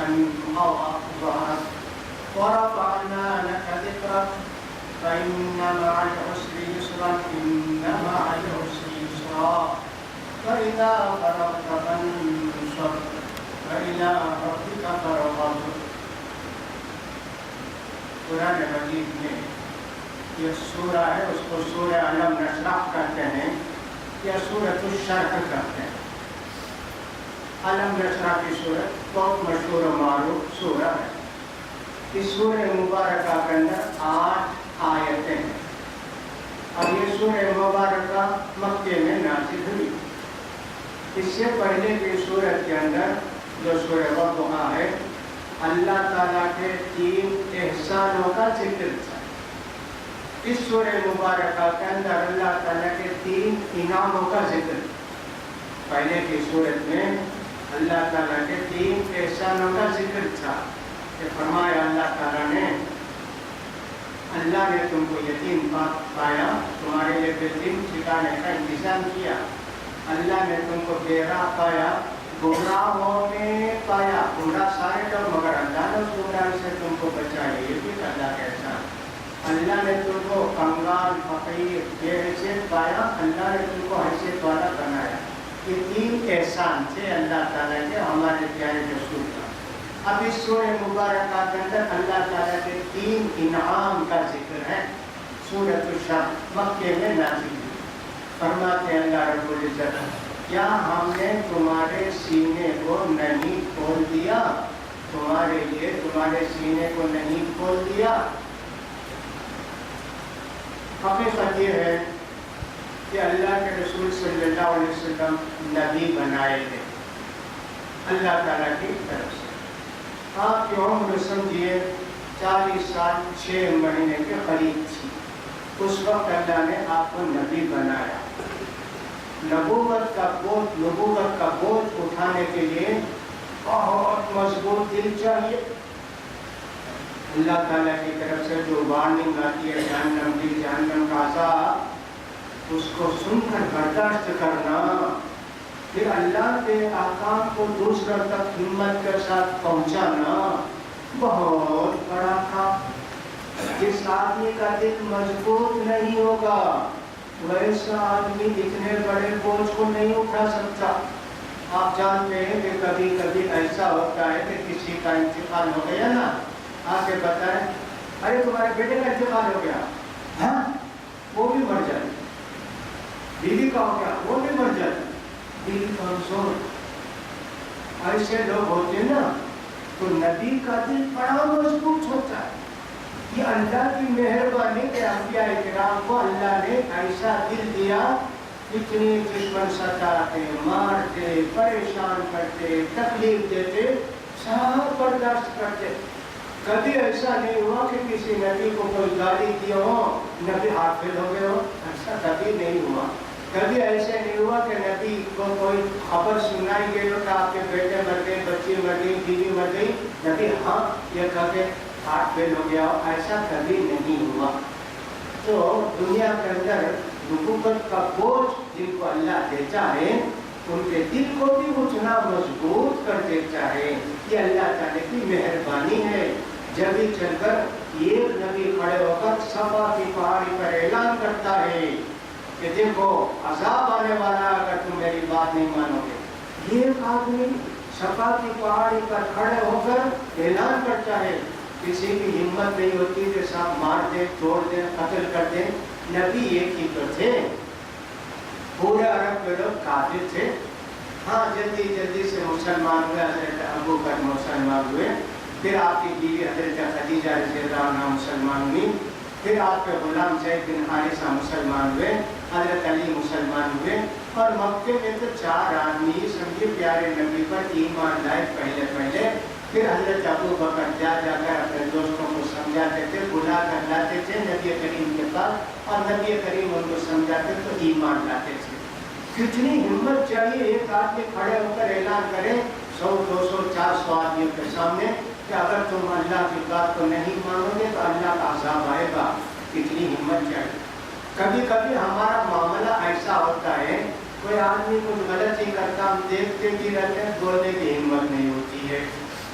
منه أو أخطأت ورفعنا لك ذكرك فإن مع العسر يسرا إن مع العسر يسرا فإذا فرغت فانصب وإلى ربك فارغب. قرآن مجید میں یہ سورہ ہے، اس کو سورہ علم نشرح کہتے ہیں یا سورۃ الشرح کہتے ہیں. علم نشرح کی سورت بہت مشہور و معروف سورہ ہے. اس سورہ مبارکہ کے اندر 8 آیتیں ہیں اور یہ سورہ مبارکہ مکے میں نازل ہوئی. اس سے پہلے کی سورت کے اندر جو سورہ وضحیٰ ہے اللہ تعالیٰ کے 3 احسانوں کا ذکر تھا. اس سورہ مبارکہ کے اندر اللہ تعالیٰ کے 3 انعاموں کا ذکر. پہلے کی سورت میں اللہ تعالیٰ کے 3 احسانوں کا ذکر تھا کہ فرمایا اللہ نے تم کو یتیم پایا، تمہارے لیے بہترین ٹھکانے کا انتظام کیا. اللہ نے تم کو بے راہ پایا، گمراہوں میں پایا، گمراہ سارے لوگ مگر اللہ نے اس گمراہی سے تم کو بچایا. یہ بھی اللہ کا احسان. اللہ نے تم کو کنگال فقیر بے حیثیت پایا، اللہ نے تم کو حیثیت والا بنایا. یہ 3 احسان تھے اللہ تعالیٰ کے ہمارے پیارے رسول کا. اب اس سورہ مبارکہ کے اندر اللہ تعالیٰ کے 3 انعام کا ذکر ہے. سورۃ الشرح مکے میں نازل ہوئی. فرماتے ہیں اللہ رب العزت، کیا ہم نے تمہارے سینے کو نہیں کھول دیا؟ تمہارے لیے تمہارے سینے کو نہیں کھول دیا. حقیقت یہ ہے کہ اللہ کے رسول صلی اللہ علیہ وسلم نبی بنائے تھے اللہ تعالیٰ کی طرف سے. آپ کی عمر سمجھیے 40 سال 6 مہینے کے قریب تھی. اس وقت اللہ نے آپ کو نبی بنایا. نبوت کا بوجھ اٹھانے کے لیے بہت مضبوط دل چاہیے. اللہ تعالیٰ کی طرف سے جو وارننگ آتی ہے جہنم کا عذاب، اس کو سن کر برداشت کرنا، پھر اللہ کے احکام کو دوسروں تک ہمت کے ساتھ پہنچانا بہت بڑا کام. جس آدمی کا دل مضبوط نہیں ہوگا ویسا آدمی اتنے بڑے بوجھ کو نہیں اٹھا سکتا. آپ جانتے ہیں کہ کبھی کبھی ایسا ہوتا ہے کہ کسی کا انتقال ہو گیا نا، آ کے بتائیں ارے تمہارے بیٹے کا انتقال ہو گیا، ہاں وہ بھی مر جائے. بیوی کا ہو گیا، وہ بھی مر جائے. دل کمزور ایسے لوگ ہوتے نا، تو نبی کا دل بڑا مضبوط ہوتا ہے. یہ اللہ کی مہربانی کہ انبیاء کرام کو اللہ نے ایسا دل دیا. اتنے دشمن ستاتے، مارتے، پریشان کرتے، تکلیف دیتے، سب برداشت کرتے. کبھی ایسا نہیں ہوا کہ کسی نبی کو کوئی گالی دی ہو، نبی حافظ ہو گئے ہو، ایسا کبھی نہیں ہوا. کبھی ایسے نہیں ہوا کہ نبی کو کوئی خبر سنائی گئی ہو کہ آپ کے بیٹے مر گئے، بچی مر گئی، بیوی مر گئی، نبی ہاں یہ کہہ کے ہاتھ فیل ہو گیا ہو، ایسا کبھی نہیں ہوا. تو دنیا کے اندر نبوت کا بوجھ جن کو اللہ دیتا ہے ان کے دل کو بھی اتنا مضبوط کر دیتا ہے. یہ اللہ تعالیٰ کی مہربانی ہے. جب ہی چل کر ایک نبی کھڑے ہو کر صفا کی پہاڑی پر اعلان کرتا ہے کہ دیکھو عذاب آنے والا اگر تم میری بات نہیں مانو گے. ایک آدمی صفا کی پہاڑی پر کھڑے ہو کر اعلان کرتا ہے. کسی کی ہمت نہیں ہوتی کہ سب مار دیں، توڑ دیں، قتل کر دیں. نبی ایک ہی تو تھے، پورے عرب کے لوگ کافر تھے. ہاں جلدی سے مسلمان ہوئے. حضرت ابو بکر مسلمان ہوئے، پھر آپ کی بیوی حضرت خدیجہ رضی اللہ عنہا مسلمان ہوئی، پھر آپ کے غلام زید بن حارثہ مسلمان ہوئے، حضرت علی مسلمان ہوئے. اور مکے میں تو 4 آدمی سمجھے پیارے نبی پر ایمان لائے پہلے. پھر حضرت ابو بکر جا کر اپنے دوستوں کو سمجھاتے تھے، بلا کر لاتے تھے نبی کریم کے پاس، اور نبی کریم ان کو سمجھاتے تو ایمان لاتے تھے. کتنی ہمت چاہیے ایک آدمی کھڑے ہو کر اعلان کرے 100 200 400 آدمیوں کے سامنے کہ اگر تم اللہ کی بات کو نہیں مانو گے تو اللہ کا عذاب آئے گا. کتنی ہمت چاہیے. کبھی کبھی ہمارا معاملہ ایسا ہوتا ہے، کوئی آدمی کچھ غلط ہی کرتا، ہم دیکھتے بھی رہتے ہیں، بولنے کی ہمت نہیں ہوتی ہے.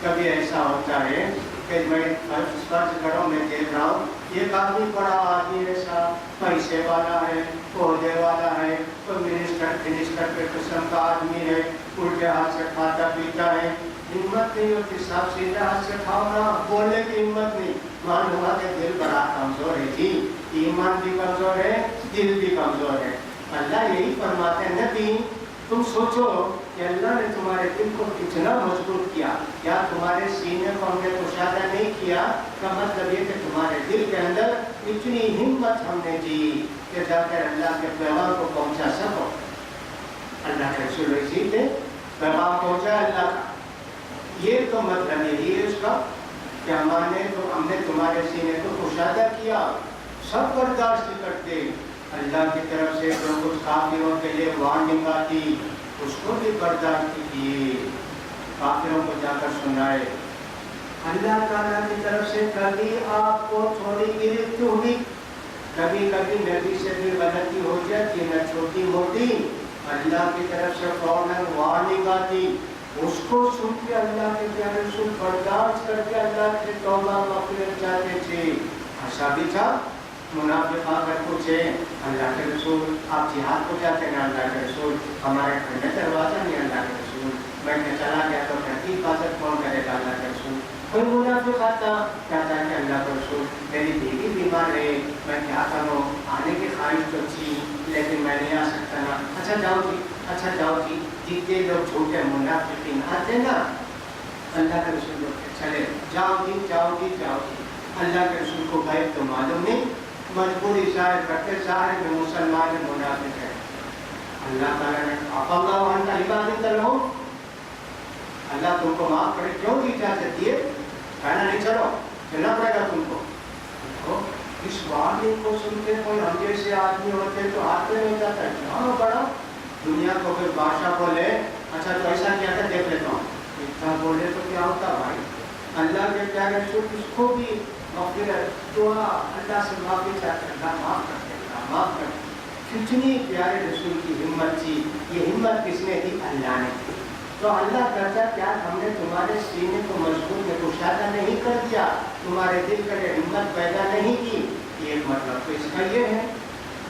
कभी ऐसा होता है कि मैं फर्ज करो मैं देख रहा हूँ एक आदमी बड़ा आदमी ऐसा पैसे वाला है, पौधे वाला है, कोई मिनिस्टर के किस्म का आदमी है, उल्टे हाथ से खाता पीता है, हिम्मत नहीं होती साहब सीधे हाथ से खाओ ना, बोलने की हिम्मत नहीं। मालूम हुआ कि दिल बड़ा कमजोर है जी, ईमान भी कमजोर है, दिल भी कमजोर है। अल्लाह यही फरमाते हैं नबी तुम सोचो कि अल्लाह ने तुम्हारे दिल को कितना मजबूत किया, या तुम्हारे सीने को हमने कुशादा नहीं किया, का मतलब ये कि तुम्हारे दिल के अंदर इतनी हिम्मत हमने दी कि जाकर अल्लाह के पैगाम को पहुंचा सको। अल्लाह के रसूल इसी थे, पैगाम पहुंचा अल्लाह का। ये तो मतलब यही है उसका कि हमने तुम्हारे सीने को कुशादा किया, सब बर्दाश्त करते। अल्लाह की तरफ से जो कुछ काफिरों के लिए वार्निंग आती उसको भी बर्दाश्त किए, काफिरों को जाकर सुनाए। अल्लाह ताला की तरफ से कभी आपको थोड़ी गिरफ्त हुई, कभी कभी नबी से भी गलती हो जाती न छोटी मोटी, अल्लाह की तरफ से फौरन वार्निंग आती, उसको सुन के अल्लाह के प्यारे रसूल बर्दाश्त करके अल्लाह से तौबा मग़फ़िरत चाहते थे। ऐसा भी था मुनाफिक आकर पूछे अल्लाह के रसूल आप जिहाद को जाते हैं? अल्लाह के रसूल हमारे घर में दरवाजा नहीं। अल्लाह के रसूल मैं चला गया तो घर की हिफाजत कौन करेगा? अल्लाह के रसूल। कोई मुनाफिक आता कहता है कि अल्लाह के रसूल मेरी बीवी बीमार है, मैं क्या करूँ, आने की ख्वाहिश तो थी लेकिन मैं नहीं आ सकता ना। अच्छा जाओ जी, अच्छा जाओ जी। जितने लोग झूठे मुनाफिक आते ना अल्लाह के रसूल चले जाओ जी जाओ जी जाओ जी। अल्लाह के रसूल को गैब तो मालूम नहीं, मजबूरी जाहिर करते जाहिर में मुसलमान मुनाफिक है। अल्लाह ताला ने अल्लाह तुमको माफ करे, क्यों की इजाजत दिए? कहना नहीं चलो चलना पड़ेगा तुमको। तो इस वार्निंग को सुनते कोई हम जैसे आदमी होते तो हाथ में नहीं जाता है हाँ बड़ा दुनिया को कोई बादशाह बोले अच्छा तो ऐसा क्या था देख लेता हूँ, इतना बोले तो क्या होता भाई। अल्लाह के प्यारे रसूल उसको भी मग़फ़िरत दुआ अल्लाह से माफ़ी चाहते, अल्लाह माफ़ करते, अल्लाह माफ़ करते। कितनी प्यारे रसूल की हिम्मत थी, ये हिम्मत किसने दी? अल्लाह ने दी। तो अल्लाह कहता क्या हमने तुम्हारे सीने को मजबूत में कुशादा नहीं कर दिया, तुम्हारे दिल के लिए हिम्मत पैदा नहीं की? एक मतलब तो इसका ये है।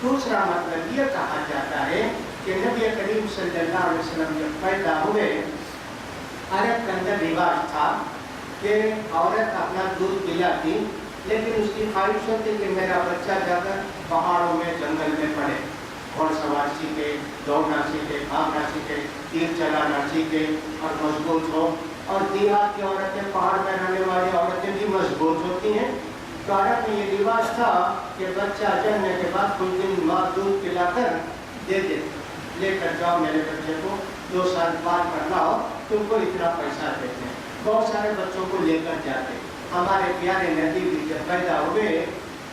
दूसरा मतलब ये कहा जाता है कि नबी करीम सल्लल्लाहु अलैहि वसल्लम जब पैदा हुए अरब के अंदर रिवाज था कि औरत अपना दूध पिलाती, लेकिन उसकी ख्वाहिश होती कि मेरा बच्चा जाकर पहाड़ों में जंगल में पड़े, घोड़सवार सीखे, दौड़ना सीखे, भागना सीखे, तीर चलाना सीखे और मजबूत हो। और देहात की औरतें, पहाड़ में रहने वाली औरतें भी मजबूत होती हैं। तो अरब में ये रिवाज था कि बच्चा जन्मने के बाद कुछ दिन माँ दूध पिलाकर दे देते, लेकर जाओ मेरे बच्चे को 2 साल पार करना हो तुमको इतना पैसा देते हैं। बहुत सारे बच्चों को लेकर जाते। हमारे प्यारे नबी भी जब पैदा हुए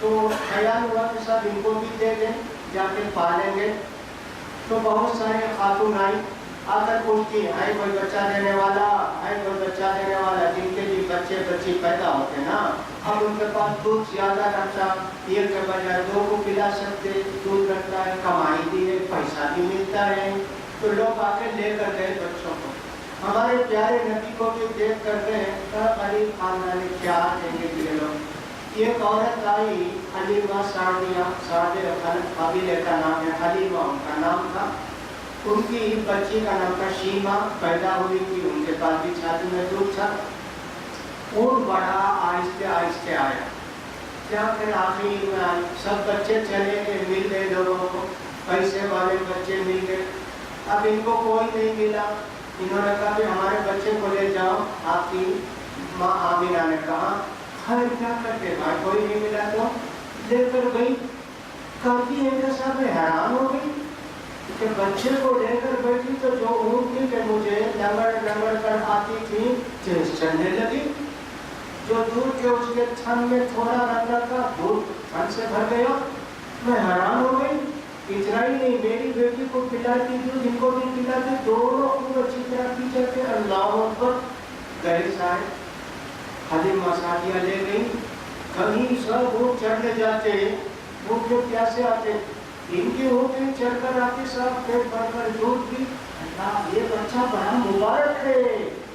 तो ख्याल हुआ कि सब इनको भी दे दें, जाके पालेंगे। तो बहुत सारे खातून आई आकर पूछती है कोई बच्चा देने वाला है, कोई बच्चा देने वाला, जिनके भी बच्चे बच्ची पैदा होते ना, अब उनके पास दूध ज्यादा रखता, एक के बजाय 2 को पिला सकते, दूध रखता है, कमाई भी है, पैसा भी मिलता है। तो लोग आके लेकर गए बच्चों को। हमारे प्यारे नबी को भी देख कर गए, गरीब खानदानी क्या देंगे ये लोग। एक औरत आई हलीमा सादिया, कबीले का नाम है, हलीमा उनका नाम था। उनकी बच्ची का नाम था शीमा, पैदा हुई थी, उनके पास भी छाती में दूध था। खून बढ़ा, आहिस्ते आहिस्ते आया, क्या फिर आखिर में आए, सब बच्चे चले गए, मिल गए लोगों को, पैसे वाले बच्चे मिल गए। अब इनको कोई नहीं मिला, इन्होंने कहा कि हमारे बच्चे को ले जाओ। आपकी माँ आमिना ने कहा खैर क्या करते भाई, कोई नहीं मिला तो लेकर गई। काफी साहब हैरान हो गई कि बच्चे को लेकर बैठी तो जो ऊँट थी कि मुझे लंगड़ कर आती थी चलने लगी। जो दूध के उसके थन में थोड़ा रखा था दूध थन से भर गया। मैं हैरान हो गई। इतना ही नहीं, मेरी बेटी को पिलाती थी, जिनको भी पिलाती, दोनों को अच्छी तरह पीछे के अल्लाह पर गए सारे हलीमा सादिया ले गई। कहीं सब ऊँट चढ़ने जाते, भूखे प्यासे आते, इनके ऊँट चढ़कर आते, सब पेट भरकर दूध भी। अल्लाह ये बच्चा बड़ा मुबारक है,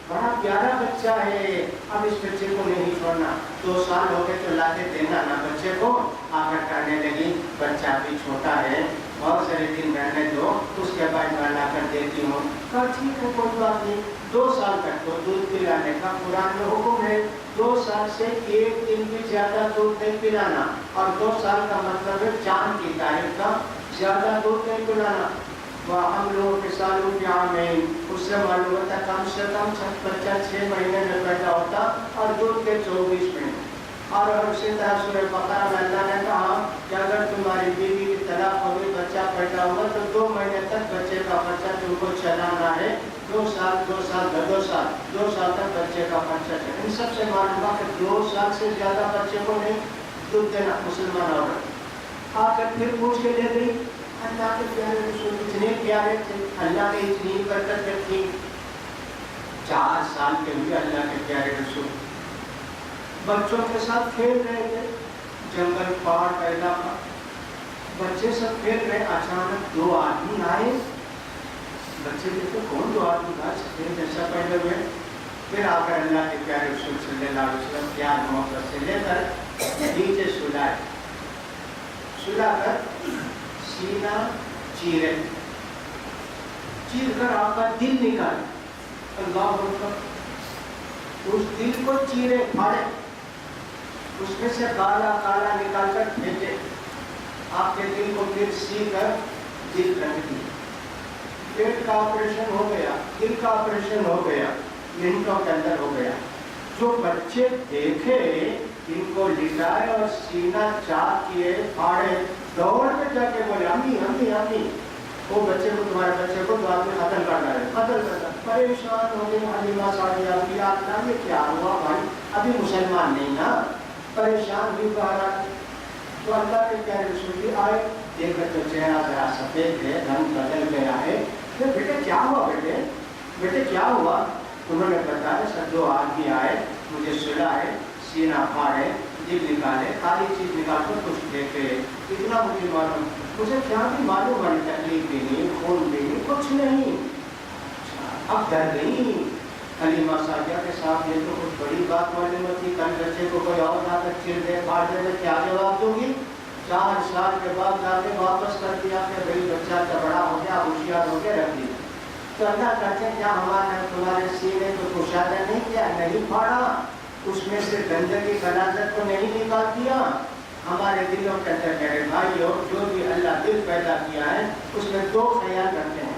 بڑا پیارا بچہ ہے، اب اس بچے کو نہیں چھوڑنا، 2 سال ہو گئے تو لا کے دینا نا بچے کو۔ آ کر کہنے لگی بچہ ابھی چھوٹا ہے، بہت سارے دن رہنے دو، اس کے بعد میں لا کر دیتی ہوں۔ کہا ٹھیک ہے کوئی بات نہیں، 2 سال تک تو دودھ پلانے کا قرآن میں حکم ہے، 2 سال سے 1 دن بھی زیادہ دودھ نہیں پلانا، اور 2 سال کا مطلب ہے چاند کی تاریخ کا زیادہ دودھ نہیں پلانا۔ وہ ہم لوگوں کے سالوں کے میں اس سے معلوم ہوتا کم سے کم بچہ 6 مہینے میں پیدا ہوتا اور دودھ کے 24 مہینے۔ اور اسی طرح سورہ بقرہ میں اللہ نے کہا کہ اگر تمہاری بیوی کی طلاق ہو گئی، بچہ پیدا ہوا تو 2 مہینے تک بچے کا خرچہ تم کو چلانا ہے، 2 سال تک بچے کا خرچہ چلے۔ ان سب سے معلوم ہوا کہ 2 سال سے زیادہ بچے کو نہیں دودھ دینا مسلمان عورت۔ آ کر پھر پوچھ کے لے گئی، اللہ کے پیارے رسول اتنے پیارے تھے، اللہ نے اتنی برکت رکھی، 4 سال کے ہوئے اللہ کے پیارے رسول بچوں کے ساتھ کھیل رہے تھے، جنگل پہاڑ کا علاقہ، بچے سب کھیل رہے، اچانک 2 آدمی آئے، بچے دیکھتے کون 2 آدمی آئے سفید جیسا پہلے ہوئے، پھر آ کر اللہ کے پیارے رسول صلی اللہ علیہ وسلم پیار محبت سے لے کر نیچے سلا کر سینہ چیر کر آپ کا دل نکال، اللہ اکبر، اس دل کو چیرے پھاڑے، اس میں سے کالا کالا نکال کر پھینکے، آپ کے دل کو پھر سی کر دل رکھ دی۔ پیٹ کا آپریشن ہو گیا، دل کا آپریشن ہو گیا، منٹوں کے اندر ہو گیا۔ جو بچے دیکھے ان کو لٹائے اور سینہ چاک کیے، پھاڑے، دوڑ میں جا کے بولے امی امی امی، وہ بچے کو تمہارے بچے کو تو آپ نے قتل کر ڈالے، قتل کرتا، پریشان ہو گئے حلیمہ سعدیہ کی، اللہ یہ کیا ہوا بھائی، ابھی مسلمان نہیں نا، پریشان بھی باہر۔ تو اللہ کے پیارے رسول بھی آئے، دیکھ کر تو چہرہ ذرا سفید ہے، رنگ بدل گیا ہے، پھر بیٹے کیا ہوا، بیٹے کیا ہوا؟ انہوں نے بتایا سر 2 آدمی آئے، مجھے سلائے، سینہ پھاڑے، دل نکالے، خالی چیز نکال کر کچھ دیکھے، اتنا مجھے معلوم، مجھے کیا بھی معلوم والی تکلیف بھی نہیں، خون بھی نہیں، کچھ نہیں۔ اب ڈر گئی حلیمہ سعدیہ کے ساتھ، یہ تو کچھ بڑی بات معلوم ہوتی، کل بچے کو کوئی اور جا کر چیر دے پھاڑ دے میں کیا جواب دوں گی؟ 4 سال کے بعد جا کے واپس کر دیا کہ بھائی بچہ بڑا ہو گیا، ہوشیار ہو کے رکھ دیا۔ تو اللہ کہتے ہیں کیا ہمارے تمہارے سینے کو کشادہ نہیں کیا، نہیں پھاڑا، اس میں سے گندگی غلاظت کو نہیں نکال دیا؟ ہمارے دلوں کے اندر میرے بھائیوں، جو بھی اللہ دل پیدا کیا ہے اس میں 2 خیال رکھتے ہیں۔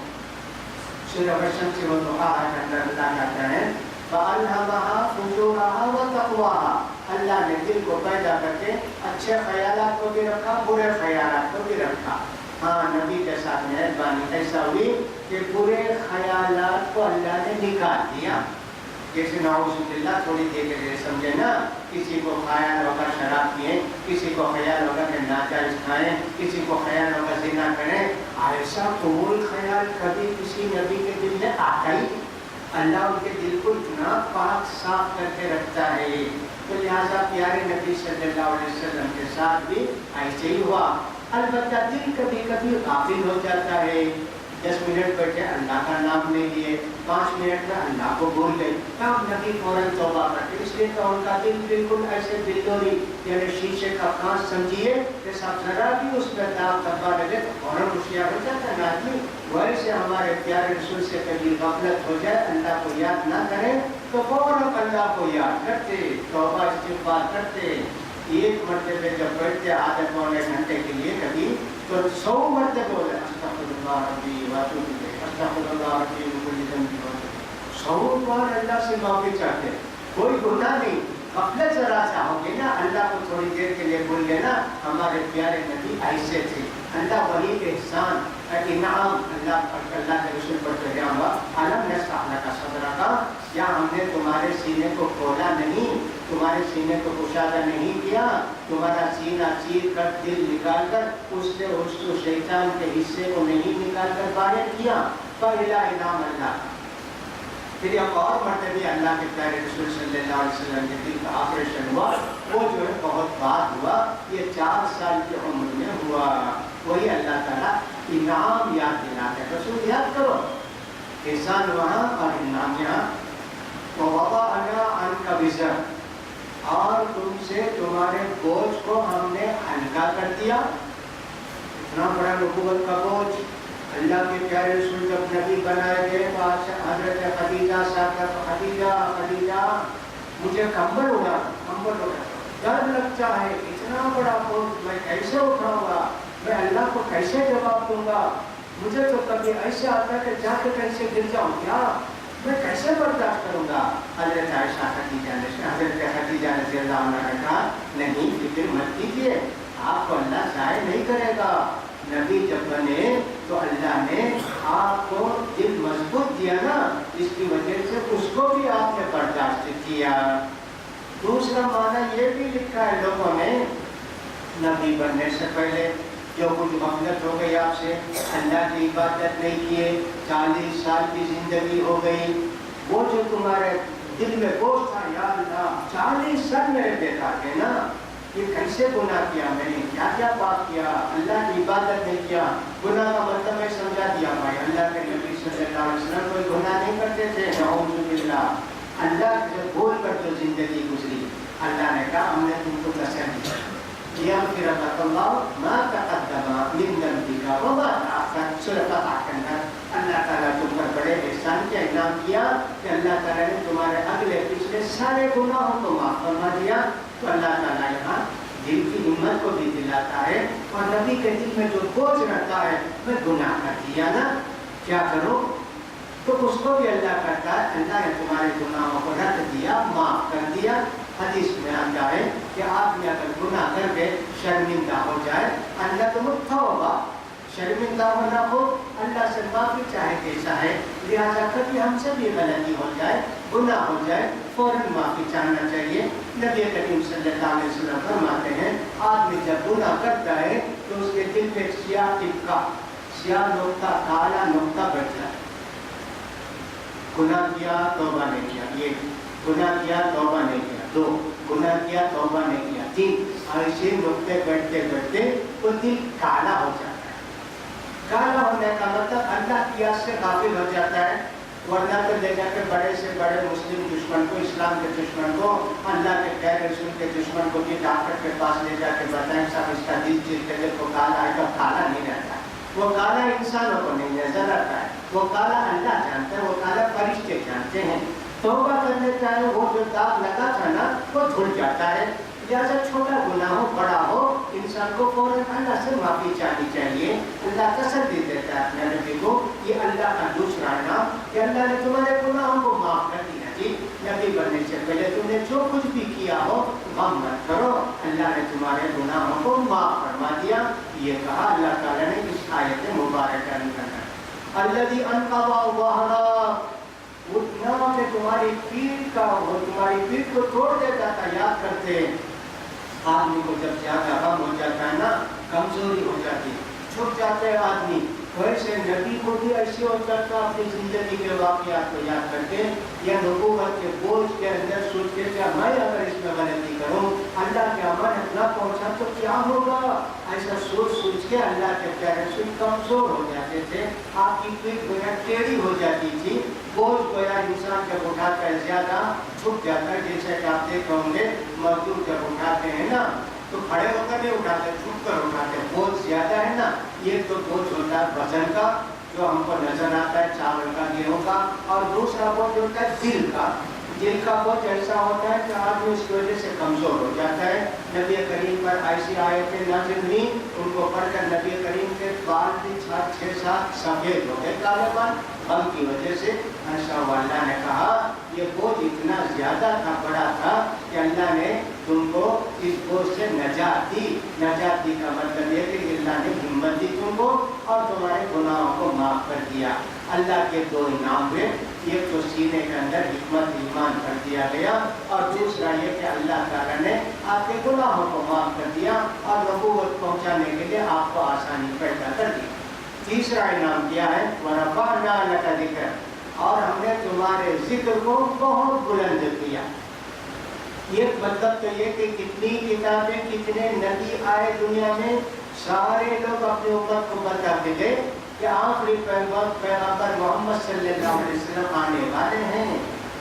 سورہ الشمس والضحیٰ کے اندر اللہ کہتے ہیں فَأَلْهَمَهَا فُجُورَهَا وَتَقْوَاهَا، اللہ نے دل کو پیدا کر کے اچھے خیالات کو بھی رکھا، برے خیالات کو بھی رکھا۔ ہاں نبی کے ساتھ مہربانی ایسا ہوئی کہ برے خیالات کو اللہ نے نکال دیا۔ جیسے نعوذ باللہ تھوڑی دیر کے لیے سمجھے نا، کسی کو خیال ہوگا شراب پیئیں، کسی کو خیال ہوگا کہ ناجائز کھائیں، کسی کو خیال ہوگا زنا کریں، ایسا کوئی خیال کبھی کسی نبی کے دل میں آتا ہی نہیں۔ اللہ ان کے دل کو اتنا پاک صاف کر کے رکھتا ہے، تو لہٰذا پیارے نبی صلی اللہ علیہ وسلم کے ساتھ بھی ایسے ہی ہوا۔ البتہ دل کبھی کبھی غافل ہو جاتا ہے، 10 منٹ بیٹھے اللہ کا نام لے لیے، 5 منٹ میں اللہ کو بھول گئے، تب نبی فوراً توبہ کرتے، اس لیے کہ ان کا دل بالکل ایسے دلدوری یعنی شیشے کا کانچ سمجھیے کہ سب ذرا بھی اس میں داغ دھبا لگے تو فوراً ہوشیار ہو جاتا ہے آدمی۔ ویسے ہمارے پیارے رسول سے کبھی غفلت ہو جائے، اللہ کو یاد نہ کریں تو فوراً اللہ کو یاد کرتے، توبہ استغفار کرتے۔ 1 مرتبہ جب بیٹھتے آدھے پونے گھنٹے کے لیے کبھی تو 100 مرتبہ بولے استغفر اللہ ربی واتوب الیہ، استغفر اللہ ربی من کل ذنب واتوب، 100 بار اللہ سے معافی چاہتے، کوئی گناہ نہیں۔ غفلت ذرا چاہو گے نا، اللہ کو تھوڑی دیر کے لیے بھول گئے نا، ہمارے پیارے نبی ایسے تھے۔ اللہ ولی احسان انعام، اللہ کے رسول پر کہا ہوا علم نشرح لک صدرک، کیا ہم نے تمہارے سینے کو کھولا نہیں، تمہارے سینے کو کشادہ نہیں کیا، تمہارا سینہ چیر کر دل نکال کر اس سے شیطان کے حصے کو نہیں نکال کر باہر کیا، پہلا انعام اللہ کا۔ پھر ایک اور مرتبہ اللہ کے پیارے رسول صلی اللہ علیہ وسلم کے دل کا آپریشن ہوا، وہ جو ہے بہت بعد ہوا، یہ 4 سال کی عمر میں ہوا۔ وہی اللہ تعالیٰ انعام یاد دلاتے ہیں، رسول یاد کرو، احسان وہاں اور انعام یہاں۔ ववضعنا عنك وزرك اور تم سے تمہارے بوجھ کو ہم نے ہلکا کر دیا. اتنا بڑا نبوت کا بوجھ. اللہ کے پیارے رسول جب نبی بنائے گئے تو حضرت خدیجہ صاحب خدیجہ مجھے کمبل اڑا ڈر لگتا ہے. اتنا بڑا بوجھ میں کیسے اٹھاؤں گا, میں اللہ کو کیسے جواب دوں گا. مجھے تو کبھی ایسے آتا ہے کہ جا کے کیسے گر جاؤں, کیا میں کیسے برداشت کروں گا. حضرت عائشہ خدیجہ رضی اللہ عنہ نے کہا نہیں فکر مت کیجیے, آپ کو اللہ ضائع نہیں کرے گا. نبی جب بنے تو اللہ نے آپ کو دل مضبوط دیا نا, اس کی وجہ سے اس کو بھی آپ نے برداشت کیا. دوسرا معنی یہ بھی لکھا ہے لوگوں نے, نبی بننے سے پہلے جو کچھ غفلت ہو گئی آپ سے, اللہ کی عبادت نہیں کیے, 40 سال کی زندگی ہو گئی, وہ جو تمہارے دل میں بوجھ تھا یا اللہ 40 سال میرے بیٹا کے نا, یہ کیسے گناہ کیا میں نے, کیا کیا پاپ کیا, اللہ کی عبادت نہیں کیا. گناہ کا مطلب میں سمجھا دیا بھائی, اللہ کے نبی صلی اللہ علیہ وسلم کوئی گناہ نہیں کرتے تھے, نعوذ باللہ. اللہ سے بول کر جو زندگی گزری, اللہ نے کہا ہم نے تم کو قسم دی یغفر لك الله ما تقدم من ذنبك وما تأخر. سورۃ البقرہ. اللہ تعالیٰ تم پر بڑے احسان کا انعام کیا کہ اللہ تعالیٰ نے تمہارے اگلے پچھلے سارے گناہوں کو معاف فرما دیا. تو اللہ تعالیٰ یہاں دل کی ہمت کو بھی دلاتا ہے, اور نبی کے دل میں جو بوجھ رہتا ہے میں گناہ کر دیا نا, کیا کروں, تو اس کو بھی اللہ کرتا ہے اللہ نے تمہارے گناہوں کو رکھ دیا, معاف کر دیا. حدیث میں آتا ہے کہ آدمی اگر گناہ کر کے شرمندہ ہو جائے, اللہ تو مٹھا ہوگا, شرمندہ ہونا ہو اللہ سے معافی چاہے کیسا ہے. لہٰذا کبھی ہم سے بھی غلطی ہو جائے, گناہ ہو جائے, فوراً معافی چاہنا چاہیے. نبی کریم صلی اللہ علیہ وسلم فرماتے ہیں آدمی جب گناہ کرتا ہے تو اس کے دل پہ سیاہ ٹپکا, سیاہ نقطہ, کالا نقطہ بیٹھ جائے. گناہ کیا توبہ نہیں کیا, یہ گناہ کیا توبہ نہیں کیا, 2 گناہ کیا توبہ نہیں کیا, 3 ایسے نقطے بیٹھتے بیٹھتے وہ دل کالا ہو جاتا ہے. کالا ہونے کا مطلب اللہ کی یاد سے غافل ہو جاتا ہے. ورنہ تو لے جا کے بڑے سے بڑے مسلم دشمن کو, اسلام کے دشمن کو, اللہ کے غیر رسول کے دشمن کو بھی ڈاکٹر کے پاس لے جا کے بتائیں صاحب اس کا دل چیز کے دل کو کالا ہے, تو کالا نہیں رہتا ہے. وہ کالا انسانوں کو نہیں نظر آتا ہے, وہ کالا اللہ جانتا ہے, وہ کالا فرشتے جانتے ہیں. توبہ کرنے چاہے وہ جو داغ لگا تھا نا وہ دھل جاتا ہے. لہٰذا چھوٹا گناہ ہو بڑا ہو انسان کو فوراً اللہ سے معافی چاہنی چاہیے. اللہ تسلی دیتا ہے اپنے نبی کو, یہ اللہ کا دوسرا نام کہ اللہ نے تمہارے گناہوں کو معاف کر دیا. جی نبی بننے سے پہلے تم نے جو کچھ بھی کیا ہو غم مت کرو, اللہ نے تمہارے گناہوں کو معاف فرما دیا. یہ کہا اللہ تعالیٰ نے اس آیت مبارکہ میں. الذی انقض ظہرک, اتنا کہ تمہاری پیٹھ کا, وہ تمہاری پیٹھ کو توڑ دیتا تھا. یاد کرتے آدمی کو جب زیادہ غم ہو جاتا ہے نا, کمزوری ہو جاتی, چھپ جاتا ہے آدمی. ویسے نبی کو بھی ایسے ہوتا تھا اپنی زندگی کے واقعات کو یاد کر کے یا نبوت کے بوجھ کے اندر سوچ کے کیا میں اگر اس میں غلطی کروں, اللہ کے امانت نہ پہنچا تو کیا ہوگا, ایسا سوچ سوچ کے اللہ کے پیارے رسول کمزور ہو جاتے تھے. آپ کی پیٹھ گویا ٹیڑھی ہو جاتی تھی, بوجھ گویا انسان جب اٹھاتا ہے زیادہ جھک جاتا ہے. جیسے کہ آپ دیکھ ہوں گے مزدور جب اٹھاتے ہیں نا تو کھڑے ہو کر نہیں اٹھاتے, جھک کر اٹھاتے. بوجھ زیادہ ہے نا, یہ تو بوجھ ہوتا ہے وزن کا جو ہم کو نظر آتا ہے, چاول کا, گیہوں کا. اور دوسرا بوجھ ہوتا ہے دل کا. دل کا بوجھ ایسا ہوتا ہے کہ آدمی اس کی وجہ سے کمزور ہو جاتا ہے. نبی کریم پر ایسی آیتیں نازل ہوئی, ان کو پڑھ کر نبی کریم کے بال بھی 6-7 سفید ہو گئے, کالے بال, غم کی وجہ سے. اللہ نے کہا یہ بوجھ اتنا زیادہ تھا, بڑا تھا کہ اللہ نے تم کو اس بوجھ سے نجات دی. نجات دی کا مطلب یہ کہ اللہ نے ہمت دی تم کو اور تمہارے گناہوں کو معاف کر دیا. اللہ کے 2 انعام ہوئے, ایک تو سینے کے اندر حکمت ایمان کر دیا گیا, اور دوسرا یہ کہ اللہ تعالیٰ نے آپ کے گناہوں کو معاف کر دیا اور نبوت پہنچانے کے لیے آپ کو آسانی پیدا کر دی. تیسرا انعام کیا ہے وَرَفَعْنَا لَكَ ذِكْرَكَ, اور ہم نے تمہارے ذکر کو بہت بلند کیا. یہ مطلب تو یہ کہ کتنی کتابیں, کتنے نبی آئے دنیا میں, سارے لوگ اپنی امت کو بتاتے گئے کہ آخری پیغمبر محمد صلی اللہ علیہ وسلم آنے والے ہیں.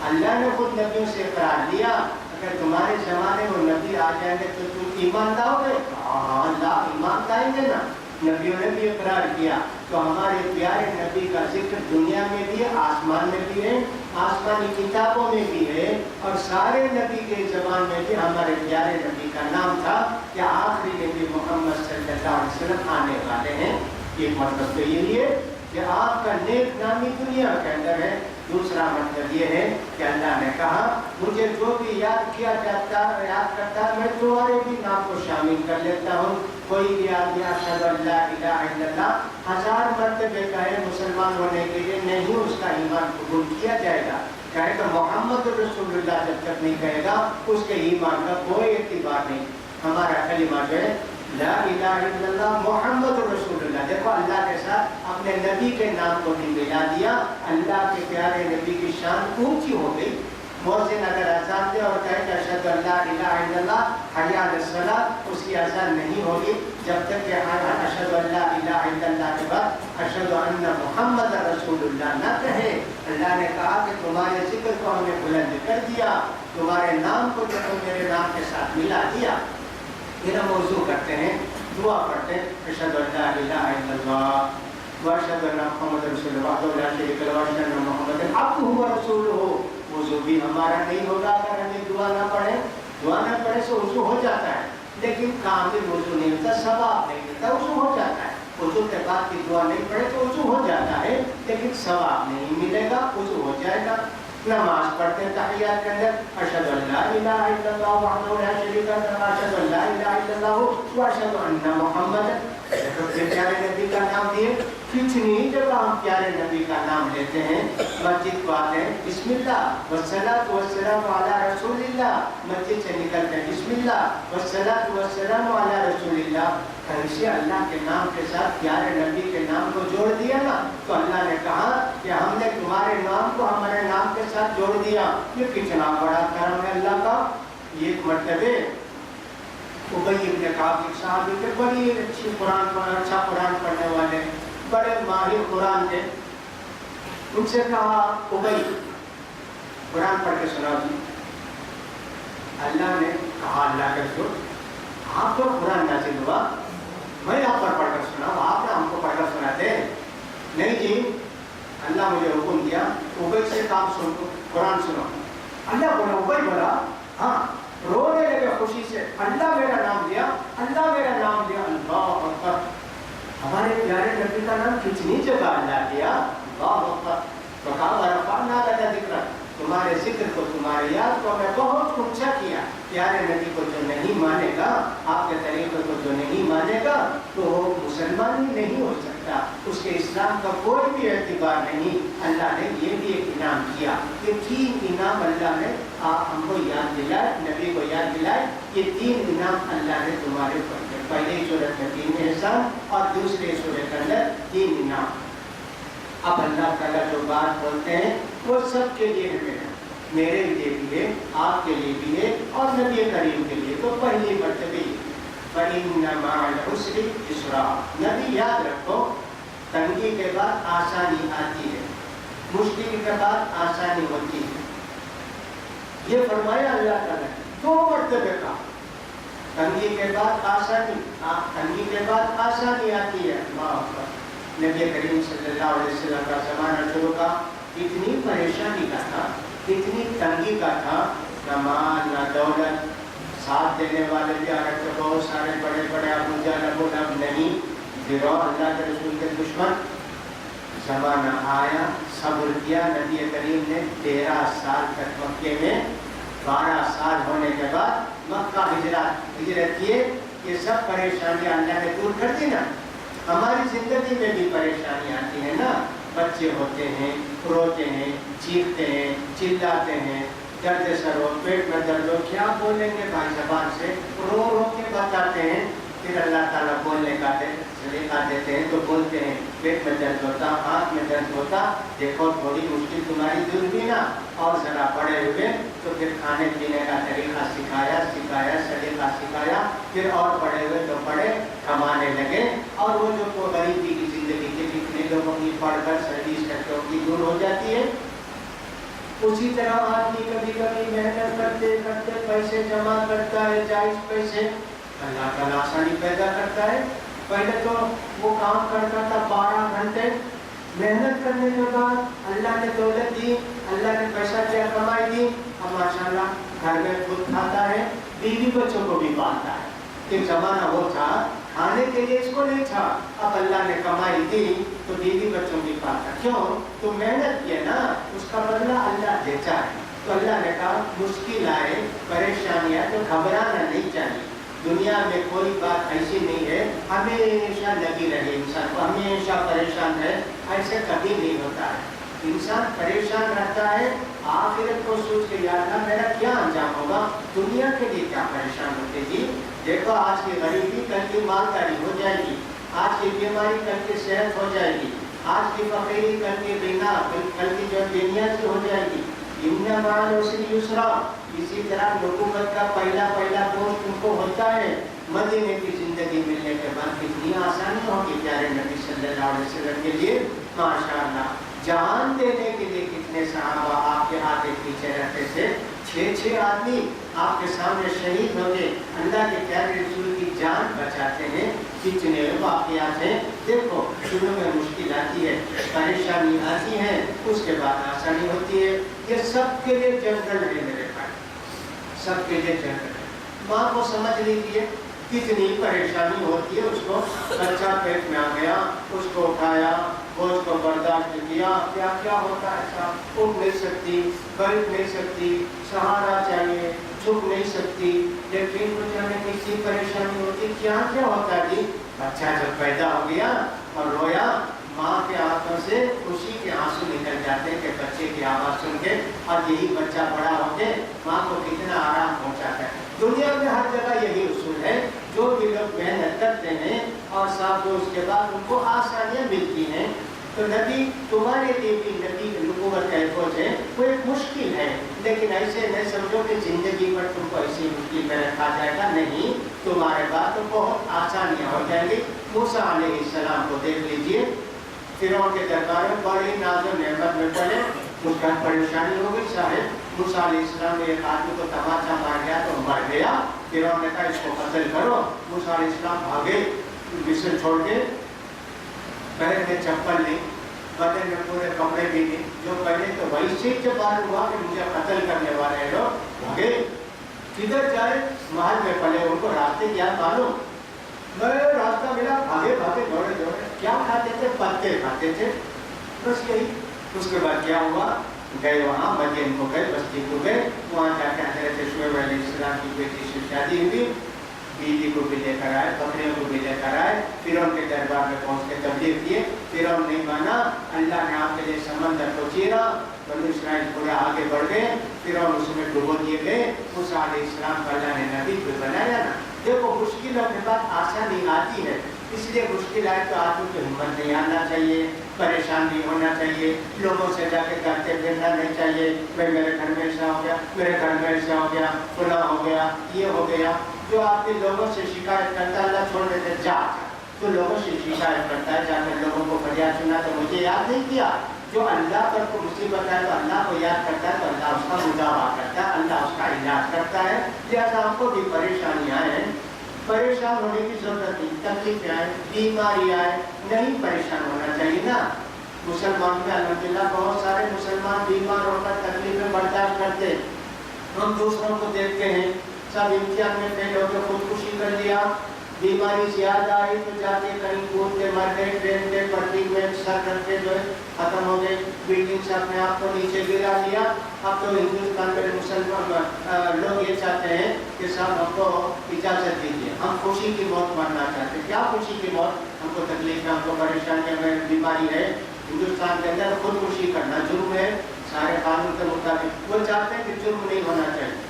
اللہ نے خود نبیوں سے اقرار لیا اگر تمہارے زمانے میں نبی آ جائیں گے تو تم ایمان لاؤ گے؟ ہاں اللہ ایمان لائیں گے نا. نبیوں نے بھی اقرار کیا. تو ہمارے پیارے نبی کا ذکر دنیا میں بھی ہے، آسمان میں بھی ہے، آسمانی کتابوں میں بھی ہے، اور سارے نبی کے زبان میں بھی ہمارے پیارے نبی کا نام تھا کہ آخری نبی محمد صلی اللہ علیہ وسلم آنے والے ہیں. ایک مطلب تو یہی ہے کہ آپ کا نیک نامی دنیا کے اندر ہے. دوسرا مطلب یہ ہے کہ اللہ نے کہا مجھے جو بھی یاد کیا جاتا یاد کرتا میں تمہارے بھی نام کو شامل کر لیتا ہوں. کوئی بھی آدمی اشہد ان لا الہ الا اللہ 1000 مرتبہ کہے مسلمان ہونے کے لیے نہیں اس کا ایمان قبول کیا جائے گا. کہے کہ محمد رسول اللہ جب تک نہیں کہے گا اس کے ایمان کا کوئی اعتبار نہیں. ہمارا کلمہ جو ہے لا الہ الا اللہ محمد رسول اللہ. دیکھو اللہ کے ساتھ اپنے نبی کے نام کو بھی ملا دیا. اللہ کے پیارے نبی کی شان اونچی ہو گئی. مؤذن اگر اذان دے اور کہے کہ اشہد ان لا الہ الا اللہ حی علی الصلاۃ اس کی اذان نہیں ہوگی جب تک کہ اشہد ان لا الہ الا اللہ کے بعد اشہد ان محمد رسول اللہ نہ کہے. اللہ نے کہا کہ تمہارے ذکر کو ہم نے بلند کر دیا، تمہارے نام کو جو تم میرے نام کے ساتھ ملا دیا. پھر ہم وضو کرتے ہیں، دعا پڑھتے ہیں اشہد ان لا الہ الا اللہ واشہد ان محمد رسول اللہ وحدہ لا شریک لہ واشہد ان محمد عبدہ ورسولہ. وضو بھی ہمارا نہیں ہوگا اگر ہمیں دعا نہ پڑھے. دعا نہ پڑھے تو وضو ہو جاتا ہے لیکن کامل وضو نہیں ہوتا، ثواب نہیں ملتا. وضو ہو جاتا ہے، وضو کے بعد کی دعا نہیں پڑھے تو وضو ہو جاتا ہے لیکن ثواب نہیں ملے گا. وضو ہو جائے گا. نماز پڑھتے ہیں تحیات کے اندر اشہد ان لا الہ الا اللہ وحدہ لا شریک لہ اشہد ان لا الہ الا اللہ واشہد ان محمد. پیارے نبی کا نام دیے. کتنی جگہ ہم پیارے نبی کا نام لیتے ہیں. مسجد کو آتے ہیں بسم اللہ والصلاۃ والسلام علی رسول اللہ. مسجد سے نکلتے ہیں بسم اللہ والصلاۃ والسلام علی رسول اللہ. ایسے اللہ کے نام کے ساتھ پیارے نبی کے نام کو جوڑ دیا نا تو اللہ نے کہا کہ ہم نے تمہارے نام کو ہمارے نام کے ساتھ جوڑ دیا. یہ کتنا بڑا کرم ہے اللہ کا. ایک مرتبہ ابی بن کعب ایک صحابی تھے، بڑی اچھی اچھا قرآن پڑھنے والے، بڑے ماہر قرآن تھے. ان سے کہا ابی قرآن پڑھ کے سناؤ جی. اللہ نے کہا اللہ کے رسول آپ کو قرآن نازل ہوا میں آپ پر پڑھ کر سناؤں، آپ نے ہم کو پڑھ کر سناتے. نہیں جی اللہ مجھے حکم دیا ابی سے کام سن قرآن سنو. اللہ بولا ابی بولا ہاں رونے لگے خوشی سے. اللہ میرا نام لیا، اللہ میرا نام لیا. اللہ اکبر. ہمارے پیارے نبی کا نام کتنی جگہ اللہ لیا. اللہ اکبر. تو کہا ورفعنا لک ذکرک تمہارے ذکر کو تمہاری یاد کو میں بہت اونچا کیا. پیارے نبی کو جو نہیں مانے گا، آپ کے طریقے کو جو نہیں مانے گا تو وہ مسلمان ہی نہیں ہو سکتا. اس کے اسلام کا کوئی بھی اعتبار نہیں. اللہ نے یہ بھی ایک انعام کیا. یہ 3 انعام اللہ نے ہم کو یاد دلائے، نبی کو یاد دلائے. یہ 3 انعام اللہ نے تمہارے اوپر کیا. پہلے سورۃ میں 3 احسان اور دوسرے سورۃ کے اندر 3 انعام. اب اللہ تعالیٰ جو بات بولتے ہیں وہ سب کے لیے ہے، میرے لیے بھی ہے، آپ کے لیے بھی ہے اور نبی کریم کے لیے. تو پہلی مرتبہ فَإِنَّ مَعَ الْعُسْرِ يُسْرًا. نبی یاد رکھو تنگی کے بعد آسانی آتی ہے، مشکل کے بعد آسانی ہوتی ہے. یہ فرمایا اللہ تعالیٰ نے 2 مرتبہ کا. تنگی کے بعد آسانی، تنگی کے بعد آسانی آتی ہے. نبی کریم صلی اللہ علیہ وسلم کا زمانہ شروع کا اتنی پریشانی کا تھا، اتنی تنگی کا تھا، نہ مال نہ دولت. ساتھ دینے والے بھی عرب کے بہت سارے بڑے بڑے ابو جہل ابو لہب نہیں، گروہ اللہ کے رسول کے دشمن. زمانہ آیا، صبر کیا. نبی کریم نے 13 سال تک مکے میں، 12 سال ہونے کے بعد مکہ ہجرت کیے. یہ سب پریشانیاں اللہ نے دور کر دی نا. ہماری زندگی میں بھی پریشانی آتی ہے نا. بچے ہوتے ہیں، روتے ہیں، چیختے ہیں، چلاتے ہیں، درد سر ہو، پیٹ میں درد ہو، کیا بولیں گے بھائی زبان سے رو رو کے بتاتے ہیں. پھر اللہ تعالیٰ بولنے کا سلیقہ دیتے ہیں تو بولتے ہیں پیٹ میں درد ہوتا، ہاتھ میں درد ہوتا، دیکھو تھوڑی مشکل تمہاری دور بھی نا. اور ذرا بڑے ہوئے تو پھر کھانے پینے کا طریقہ سکھایا، سلیقہ سکھایا. پھر اور بڑے ہوئے تو بڑے کمانے لگے. اور وہ جو غریبی کی زندگی کے جتنے لوگوں کی پڑھ کر سروس کی دور ہو جاتی ہے. उसी तरह आदमी कभी कभी मेहनत करते करते पैसे जमा करता है, जायज पैसे, अल्लाह ताला आसानी पैदा करता है। पहले तो वो काम करता था 12 घंटे, मेहनत करने के बाद अल्लाह ने दौलत दी, अल्लाह ने पैसा क्या कमाई दी, अब माशाल्लाह घर में खुद खाता है, बीवी बच्चों को भी पालता है। एक जमाना वो था खाने के लिए इसको नहीं था, अब अल्लाह ने कमाई दी तो बीवी बच्चों की पालता। क्यों? तो मेहनत किया ना, उसका बदला अल्लाह देता है। तो अल्लाह ने कहा मुश्किल आए, परेशानियां तो घबराना नहीं चाहिए। दुनिया में कोई बात ऐसी नहीं है हमेशा लगी रहे इंसान को, हमेशा परेशान है, ऐसे कभी नहीं होता है। इंसान परेशान रहता है आखिरत को सोच के, यार ना मेरा क्या अंजाम होगा, दुनिया के लिए क्या परेशान होते जी। देखो आज की गरीबी कल की मालदारी हो जाएगी, आज की बीमारी कल की सेहत हो जाएगी, आज की फकीरी कल की बिना, कल की जो दुनिया की हो जाएगी। इन्ना माल उसी युसरा, इसी तरह नबूवत का पहला बोझ तुमको होता है। मदीने की जिंदगी मिलने के बाद कितनी आसानी होगी प्यारे नबी सल्लल्लाहु अलैहि वसल्लम के लिए, माशाअल्लाह। जान देने के लिए कितने सहाबा आपके आगे पीछे रहते थे, 6 आदमी आपके सामने शहीद हो गए, अल्लाह के प्यारे रसूल की जान बचाते हैं। कितने वाक़यात हैं, देखो शुरू में मुश्किल आती है, परेशानी आती है, उसके बाद आसानी होती है। ये सबके लिए जनरल है मेरे भाई, सबके लिए जनरल है। माँ को समझ लीजिए कितनी परेशानी होती है, उसको बच्चा पेट में आ गया, उसको उठाया, वो उसको बर्दाश्त किया, क्या क्या होता है साहब, उठ नहीं सकती, बैठ नहीं सकती, सहारा चाहिए, झुक नहीं सकती, लेकिन को जाने किसी परेशानी होती, क्या क्या होता है जी। बच्चा जब पैदा हो गया और रोया, माँ के आंखों से खुशी के आंसू निकल जाते हैं कि बच्चे की आवाज़ सुन के, और यही बच्चा बड़ा होके माँ को कितना आराम पहुँचाता है। दुनिया में हर जगह यही उसूल है, जो भी लोग मेहनत करते हैं और साथ दो उसके बाद उनको आसानियाँ मिलती हैं। तो नबी तुम्हारे लिए भी नबी नबूवत का खोज है, वो एक मुश्किल है, लेकिन ऐसे न समझो कि जिंदगी पर तुमको ऐसी मुश्किल में रखा जाएगा, नहीं, तुम्हारे बाद तो बहुत आसानियाँ हो जाएंगी। मूसा अलैहिस्सलाम को देख लीजिए, फिरौन के दरबार में बड़ी नाज़ो नेमत में पड़े, उसका परेशानी हो गई साहब। मूसा अलैहिस्सलाम ने एक आदमी को तमाचा मार गया तो मर गया, फिरौन ने कहा इसको कत्ल करो। मूसा अलैहिस्सलाम भागे मिस्र छोड़ के, पैर में चप्पल नहीं, बदन में पूरे कपड़े भी नहीं, जो पहले तो वही से जब मालूम हुआ कि मुझे कत्ल करने वाले हैं लोग, भागे। किधर जाए, महल में पले, उनको रास्ते क्या मालूम, मैं रास्ता मिला, भागे भागे दौड़े दौड़े। क्या खाते थे? पत्ते खाते थे, बस यही। उसके बाद क्या हुआ, गए वहाँ मदीन को गए, बस्ती को गए, वहाँ जाकर हज़रत शुएब अलैहिस्सलाम की बेटी से शादी हुई, बीवी को भी लेकर आए, बकरियों को भी लेकर आए, फिरौन के दरबार में पहुँच के तबलीग किए, फिरौन नहीं माना, अल्लाह ने आपके लिए समंदर को चीरा, बनी इस्राइल पूरे आगे बढ़ गए, फिरौन उसमें डुबो दिए गए। मूसा अलैहिस्सलाम को अल्लाह ने नबी को बनाया ना। देखो मुश्किलों के बाद आसानी आती है, इसलिए मुश्किल आए तो आदमी को हिम्मत नहीं आना चाहिए, परेशान नहीं होना चाहिए, लोगों से जाके करते फिरना नहीं चाहिए, भाई मेरे घर में ऐसा हो गया, मेरे घर में ऐसा हो गया, फला हो गया, ये हो गया। जो आपके लोगों से शिकायत करता है, अल्लाह छोड़ देते जा, तो लोगों से शिकायत करता है, जाकर लोगों को फरियाद सुना तो मुझे याद नहीं किया। जो अल्लाह पर को मुसीबत है तो अल्लाह को याद करता है, तो अल्लाह उसका मुदावा करता है, अल्लाह उसका इलाज करता है। लिहाजा आपको भी परेशानियाँ हैं, परेशान होने की जरूरत नहीं, तकलीफ आए, बीमारी आए, नहीं परेशान होना चाहिए ना। मुसलमान में अल्हम्दुलिल्लाह बहुत सारे मुसलमान बीमार होकर तकलीफें बर्दाश्त करते। हम दूसरों को देखते हैं सब इम्तिहान में फेल होकर खुदकुशी कर लिया, बीमारी ज्यादा आई तो जाके कहीं कूद के मर गए, ट्रेन के पटरी में सर रख के जो है खत्म हो गए, बिल्डिंग से अपने आप को नीचे गिरा लिया। अब तो हिंदुस्तान के मुसलमान लोग ये चाहते हैं कि साहब हमको इजाज़त दीजिए, हम खुशी की मौत मरना चाहते हैं। क्या खुशी की मौत? हमको तकलीफ है, हमको परेशानी है, बीमारी है। हिंदुस्तान के अंदर खुदकुशी करना जुर्म है सारे कानून के मुताबिक। वो चाहते हैं कि जुर्म नहीं होना चाहिए,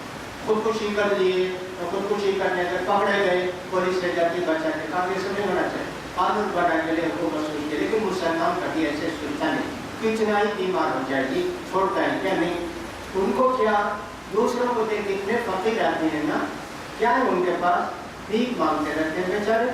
खुदकुशी कर लिए तो खुदकुशी करने से पकड़े गए, पुलिस से जाके बचा के, काफी ऐसा नहीं होना चाहिए। कानून बना के लिए हुकूमत सुनते, लेकिन मुसलमान कभी ऐसे सुनता नहीं, कितना ही बीमार हो जाएगी, छोड़ता है क्या नहीं। उनको क्या, दूसरों को देख इतने फकीर आते हैं ना, क्या है उनके पास, भीख मांगते रहते हैं बेचारे।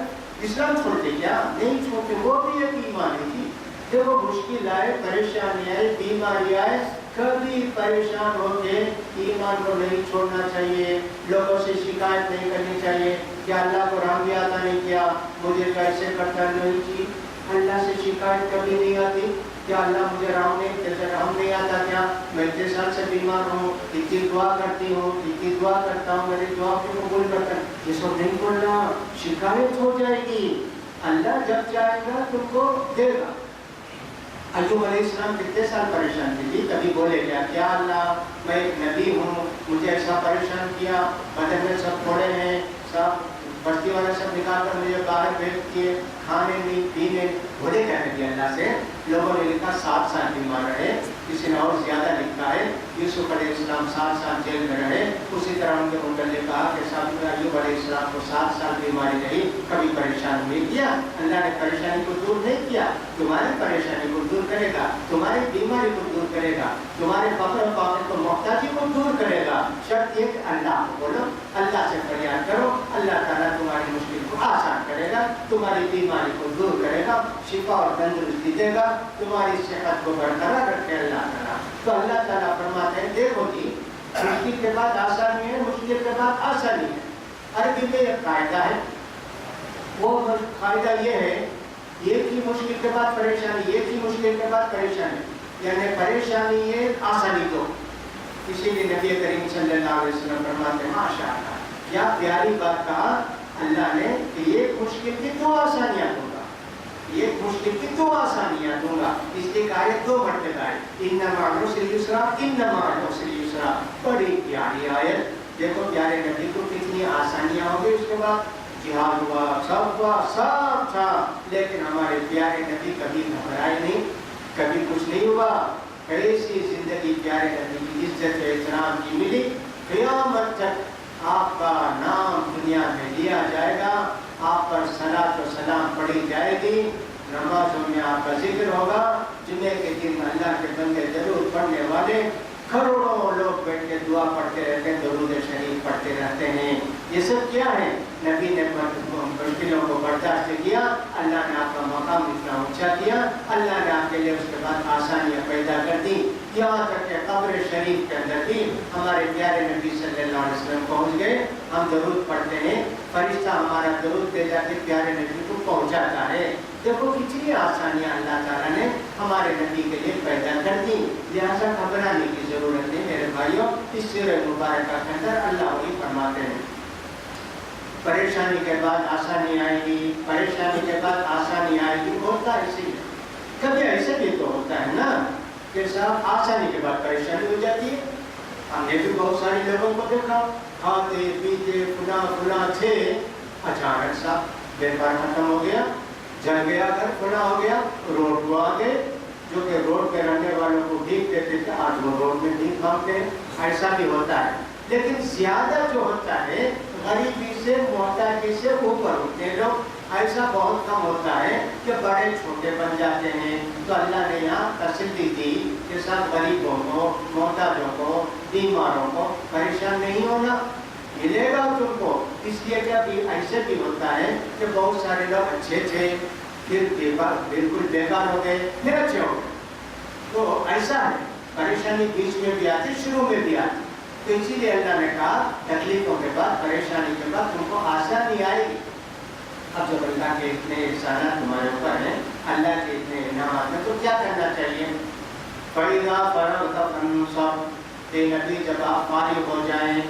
इस्लाम छोड़ते क्या? नहीं छोड़ते, वो भी एक ईमान है। देखो मुश्किल आए, परेशानी आए, बीमारी आए, कभी परेशान होके ईमान को नहीं छोड़ना चाहिए, लोगों से शिकायत नहीं करनी चाहिए कि अल्लाह को राम भी आता नहीं किया, मुझे कैसे करता नहीं की। अल्लाह से शिकायत कभी नहीं आती कि अल्लाह मुझे राम नहीं आता क्या, मैं इतने साल से बीमार हूँ, इतनी दुआ करती हूँ, इतनी दुआ करता हूँ, मेरी दुआ को कबूल करता है, ये सब नहीं बोलना, शिकायत हो जाएगी। अल्लाह जब चाहेगा तुमको देगा। अय्यूब अलैहिस्सलाम कितने साल परेशान थे, कभी बोले क्या अल्लाह मैं एक नबी हूँ, मुझे ऐसा परेशान किया, बदन में सब फोड़े हैं, सब बस्ती वाले सब निकाल कर मुझे बाहर भेज दिए, खाने नहीं पीने, बोले क्या नबी अल्लाह से। लोगों ने लिखा 7 साल बीमार रहे, किसी ने और ज्यादा लिखा है यूसुफ अलैहिस्सलाम 7 साल जेल में रहे। उसी तरह उनके मुंडल ने कहा कि साहब अय्यूब अलैहिस्सलाम को 7 साल बीमारी रही, कभी परेशान नहीं किया। अल्लाह ने परेशानी को दूर नहीं किया, तुम्हारी परेशानी को दूर करेगा, तुम्हारी बीमारी को दूर करेगा, तुम्हारे फक्र फाक़र को मोहताजी को दूर करेगा। शर्त ये कि अल्लाह को बोलो, अल्लाह से फरियाद करो, अल्लाह ताला तुम्हारी मुश्किल को आसान करेगा, तुम्हारी बीमारी को दूर करेगा, शिफा और तंदुरुस्ती देगा, तुम्हारी सेहत को बरकरार रखे अल्लाह ताला। तो अल्लाह ताला फरमाते हैं देखो जी, मुश्किल के बाद आसानी है, मुश्किल के बाद आसानी है। अरबी में एक कायदा है, वो कायदा ये है, एक ही मुश्किल के बाद परेशानी, एक ही मुश्किल के बाद परेशानी, यानी परेशानी है आसानी दो। इसीलिए नबी करीम सल्लल्लाहु अलैहि वसल्लम फरमाते हैं माशाअल्लाह, क्या प्यारी बात कहा अल्लाह ने कि एक मुश्किल की 2 आसानियां दूंगा, एक मुश्किल की 2 आसानियां दूंगा। इसलिए आयत 2 मरतबा है, इन्नमा मअल उसरि युस्रा, इन्नमा मअल उसरि युस्रा। बड़ी प्यारी आयत। देखो प्यारे नबी को कितनी आसानियां हो गई, उसके बाद जिहाद हुआ, सब था, लेकिन हमारे प्यारे नबी कभी घबराए नहीं, कभी कुछ नहीं हुआ। कैसी जिंदगी प्यारे नबी की इज्जत एहतराम की मिली। क़यामत तक आपका नाम दुनिया में लिया जाएगा, आप पर सलात व सलाम पढ़ी जाएगी, नमाजों में आपका जिक्र होगा। जुमे के दिन अल्लाह के बंदे जरूर पढ़ने वाले करोड़ों लोग बैठ के दुआ पढ़ते रहते हैं, दरूद शरीफ पढ़ते रहते हैं। ये सब क्या है? नबी ने मुश्किलों को बर्दाश्त किया, अल्लाह ने आपका मकाम इतना ऊंचा किया, अल्लाह ने आपके लिए उसके बाद आसानियाँ पैदा कर दी। यहाँ तक के कब्र शरीफ के अंदर भी हमारे प्यारे नबी सल्लल्लाहु अलैहि वसल्लम पहुँच गए। हम दरूद पढ़ते हैं, फरिश्ता हमारा दरूद दे जाके प्यारे नबी को पहुँचाता है। देखो कितनी आसानियाँ अल्लाह ताला ने हमारे नबी के लिए पैदा कर दी। लिहाजा घबराने की जरूरत नहीं मेरे भाइयों। इस सूरह मुबारक के अंदर अल्लाह वही फरमाते हैं, परेशानी के बाद आसानी आएगी, परेशानी के बाद आसानी आएगी। होता है इसीलिए, कभी ऐसे भी तो होता है ना कि साहब आसानी के बाद परेशानी हो जाती है। हमने भी बहुत सारे लोगों को देखा, खाते पीते फुला थे, अचानक सा व्यापार खत्म हो गया, जल गया, घर खुला हो गया, रोड को आ गए। जो कि रोड पे रहने वालों को भीख देते थे, आज वो रोड में भीख मांगते हैं। ऐसा भी होता है, लेकिन ज्यादा जो होता है गरीबी से मोहताजी से ऊपर उठते लोग, ऐसा बहुत कम होता है कि बड़े छोटे बन जाते हैं। तो अल्लाह ने यहाँ तसल्ली दी कि सब गरीबों को, मोहताजों को, बीमारों को परेशान नहीं होना, मिलेगा तुमको। इसलिए क्या भी ऐसे भी होता है कि बहुत सारे लोग अच्छे थे, फिर बिल्कुल बेकार हो गए, फिर अच्छे हो गए। तो ऐसा है, परेशानी बीच में भी आती, शुरू में भी आती। तो इसीलिए अल्लाह ने कहा तकलीफों के बाद, परेशानी के बाद तुमको आसानी आएगी। अब जब अल्लाह के इतने एहसानात तुम्हारे ऊपर हैं, अल्लाह के इतने इनामात में, तो क्या करना चाहिए? फरीदा फरग़त फंसब, ए नबी जब आप फारिग हो जाएं,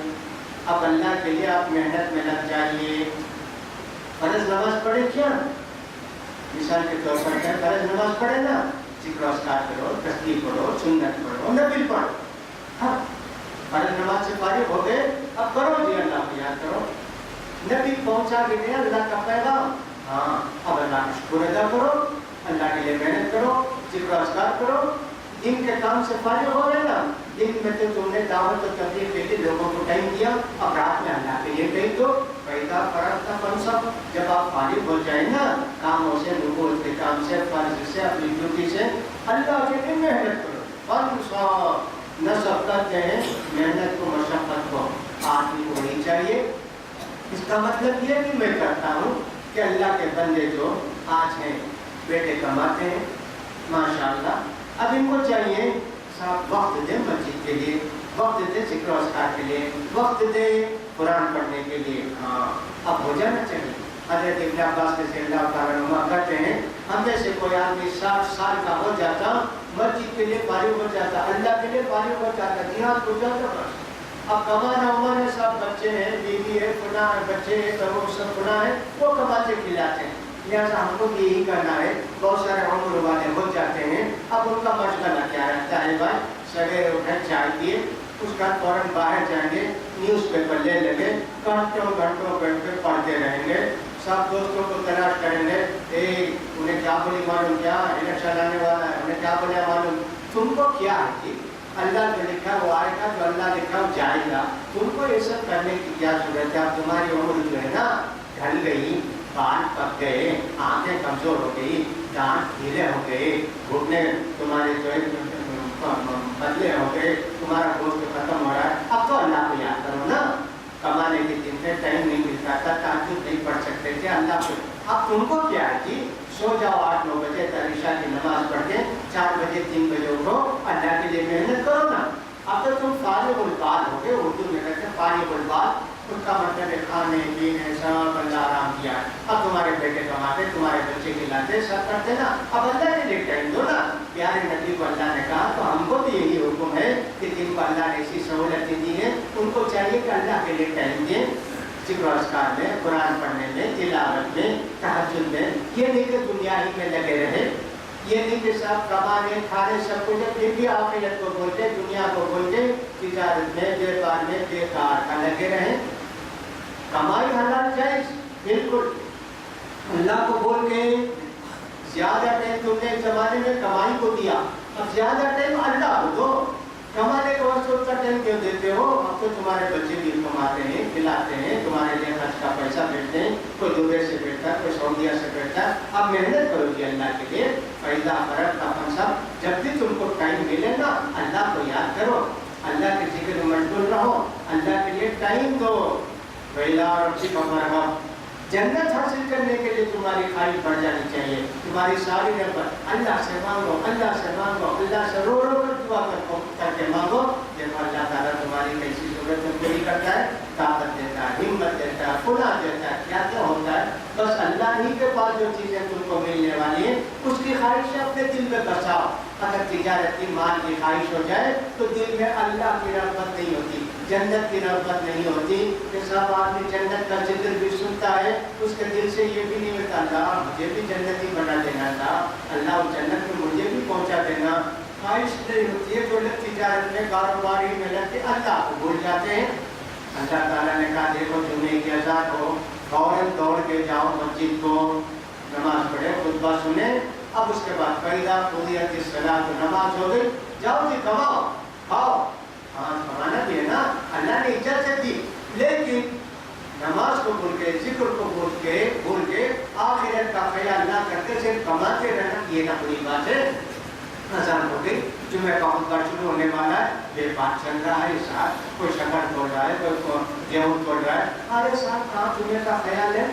अब अल्लाह के लिए आप मेहनत में लग जाइए। फर्ज नमाज पढ़े क्या? मिसाल के तौर पर क्या फर्ज नमाज पढ़े ना, जिक्र अस्कार करो, तस्बीह पढ़ो, सुन्नत पढ़ो, नफिल पढ़ो। हाँ, फर्ज नमाज से फारिग हो गए, अब करो जी अल्लाह को याद करो। नबी पहुंचा के गए अल्लाह का पैगाम, हाँ अब अल्लाह का शुक्र अदा करो, अल्लाह के लिए मेहनत करो, जिक्र अस्कार करो। दिन के काम से फारिग हो गए ना, दिन में तो तुमने दावत और तबलीग के लिए लोगों को टाइम दिया, अब रात में अल्लाह के लिए कही दो। पैदा फर्ज का फंसब, जब आप फारिग हो जाए ना कामों से, नबूवत के काम से, फर्ज से, अपनी ड्यूटी से, अल्लाह के लिए मेहनत करो। फंसब नसब करते हैं मेहनत को, मशक्क़त को आदमी को नहीं चाहिए। इसका मतलब ये भी मैं करता हूँ कि अल्लाह के बंदे जो आज हैं, बेटे कमाते हैं माशाअल्लाह, अब इनको चाहिए صاحب وقت دیں مسجد کے لیے، وقت دیں ذکر و اذکار کے لیے، وقت دیں قرآن پڑھنے کے لیے. ہاں اب ہو جانا چاہیے. حضرت ابن عباس رضی اللہ تعالیٰ عنہ کہتے ہیں ہم میں سے کوئی آدمی 60 سال کا ہو جاتا، مسجد کے لیے فارغ ہو جاتا، اللہ کے لیے فارغ ہو جاتا، جہاد ہو جاتا بس. اب کمانا عمر ہے، سب بچے ہیں، بیوی ہے، گناہ ہے، بچے ہیں، تو وہ سب گناہ ہے، وہ کماتے کھلاتے ہیں. لہٰذا ہم کو یہی کرنا ہے. بہت سارے عمر والے ہو جاتے ہیں، اب ان کا مشغلہ کیا رہتا ہے بھائی؟ سویرے اٹھے چائے پیے، اس کا فوراً باہر جائیں گے، نیوز پیپر لے لیں گے، گھنٹوں گھنٹوں گھنٹے پڑھتے رہیں گے، سب دوستوں کو تلاش کریں گے. انہیں کیا بولی معلوم، کیا الیکشن آنے والا ہے، انہیں کیا بولے معلوم. تم کو کیا ہے جی؟ اللہ جو لکھا وہ آئے گا، جو اللہ لکھا وہ جائے گا. تم کو یہ سب کرنے کی کیا ضرورت ہے؟ اب تمہاری عمر جو ہے نا ڈھل گئی، بال پک گئے، آنکھیں کمزور ہو گئی، دانت ڈھیلے ہو گئے، گھٹنے تمہارے جو ہے بدلے ہو گئے، تمہارا گوشت ختم ہو رہا ہے. اب تو اللہ کو یاد کرو نا. کمانے کے دن میں ٹائم نہیں ملتا تھا، تہجد نہیں پڑھ سکتے تھے اللہ کو. اب تم کو کیا ہے جی؟ سو جاؤ 8-9 بجے عشاء کی نماز پڑھ کے، 4 بجے 3 بجے اٹھو، اللہ کے لیے محنت کرو نا. اب تو تم فارغ البال ہو گئے. اردو میں کہتے ہیں فارغ البال، اس کا مطلب ہے کھانے پینے سب اللہ آرام کیا. اب تمہارے بیٹے کماتے، تمہارے بچے کھلاتے، سب کرتے نا. اب اللہ کے لیے ٹائم دو نا. پیارے نبی کو اللہ نے کہا تو ہم کو بھی یہی حکم ہے کہ جن کو اللہ نے ایسی سہولتیں دی ہیں ان کو چاہیے کہ اللہ کے لیے ٹائم دیں. ذکر و اذکار میں، قرآن پڑھنے میں، تلاوت میں، تہجد میں. یہ نہیں کہ دنیا ہی میں لگے رہے، یہ نہیں کہ سب کمانے کھانے سب کچھ، پھر بھی آخرت کو بولتے، دنیا کو بولتے، تجارت میں، بیکار میں، بیکار کا لگے رہے. کمائی حلال جائز بالکل. اللہ کو بول کے زیادہ ٹائم تم نے ایک زمانے میں کمائی کو دیا، اب زیادہ ٹائم اللہ کو دو. کمانے کے وقت اتنا ٹائم کیوں دیتے ہو؟ اب تو تمہارے بچے بھی کماتے ہیں، کھلاتے ہیں، تمہارے لیے خرچ کا پیسہ بیٹھتے ہیں، کوئی دبئی سے بیٹھتا ہے، کوئی سعودیہ سے بیٹھتا ہے. اب محنت کرو گی اللہ کے لیے. فائدہ فرق کا منصب. جب بھی تم کو ٹائم ملے نا اللہ کو یاد کرو، اللہ کے ذکر میں مشغول رہو، اللہ کے لیے ٹائم دو. ویلا ربی کا جنت حاصل کرنے کے لیے تمہاری خواہش بڑھ جانی چاہیے. تمہاری ساری رغبت اللہ سے مانگو، اللہ سے مانگو، اللہ سے رو رو کر دعا کر کے مانگو. دیکھو اللہ تعالیٰ تمہاری کیسی ضرورت پوری کرتا ہے، طاقت دیتا ہے، ہمت دیتا ہے، خدا دیتا ہے. کیا کیا ہوتا ہے؟ بس اللہ ہی کے پاس جو چیزیں تم کو ملنے والی ہیں اس کی خواہشیں اپنے دل میں بساؤ. اگر تجارت کی مال کی خواہش ہو جائے تو دل میں اللہ کی رغبت نہیں ہوتی، جنت کی رغبت نہیں ہوتی. کہ سب آدمی جنت کا ذکر بھی سنتا ہے، اس کے دل سے یہ بھی نہیں ہوتا اللہ مجھے بھی جنتی بنا دینا تھا، اللہ اس جنت میں مجھے بھی پہنچا دینا. خواہش نہیں ہوتی ہے. جو لوگ تجارت میں کاروباری میں لگتے اللہ کو بھول جاتے ہیں. اللہ تعالیٰ نے کہا دیکھو جمعے کی اذان ہو، فوراً دوڑ کے جاؤ مسجد کو، نماز پڑھے، خطبہ سنے. اب اس کے بعد فیضا قضیت الصلاۃ، نماز ہو گئی، جاؤ جی کماؤ کھاؤ. ہاں کمانا بھی ہے نا، اللہ نے اجازت دی. لیکن نماز کو بھول کے، ذکر کو بھول کے آخرت کا خیال نہ کرتے صرف کماتے رہنا، یہ نہ بری بات ہے. اذان ہو گئی، جمعہ کا خطبہ شروع ہونے والا ہے، یہ بات چل رہا ہے. ساتھ کوئی شکر توڑ رہا ہے، کوئی گیہوں توڑ رہا ہے. ارے صاحب کہاں جمعے کا خیال ہے؟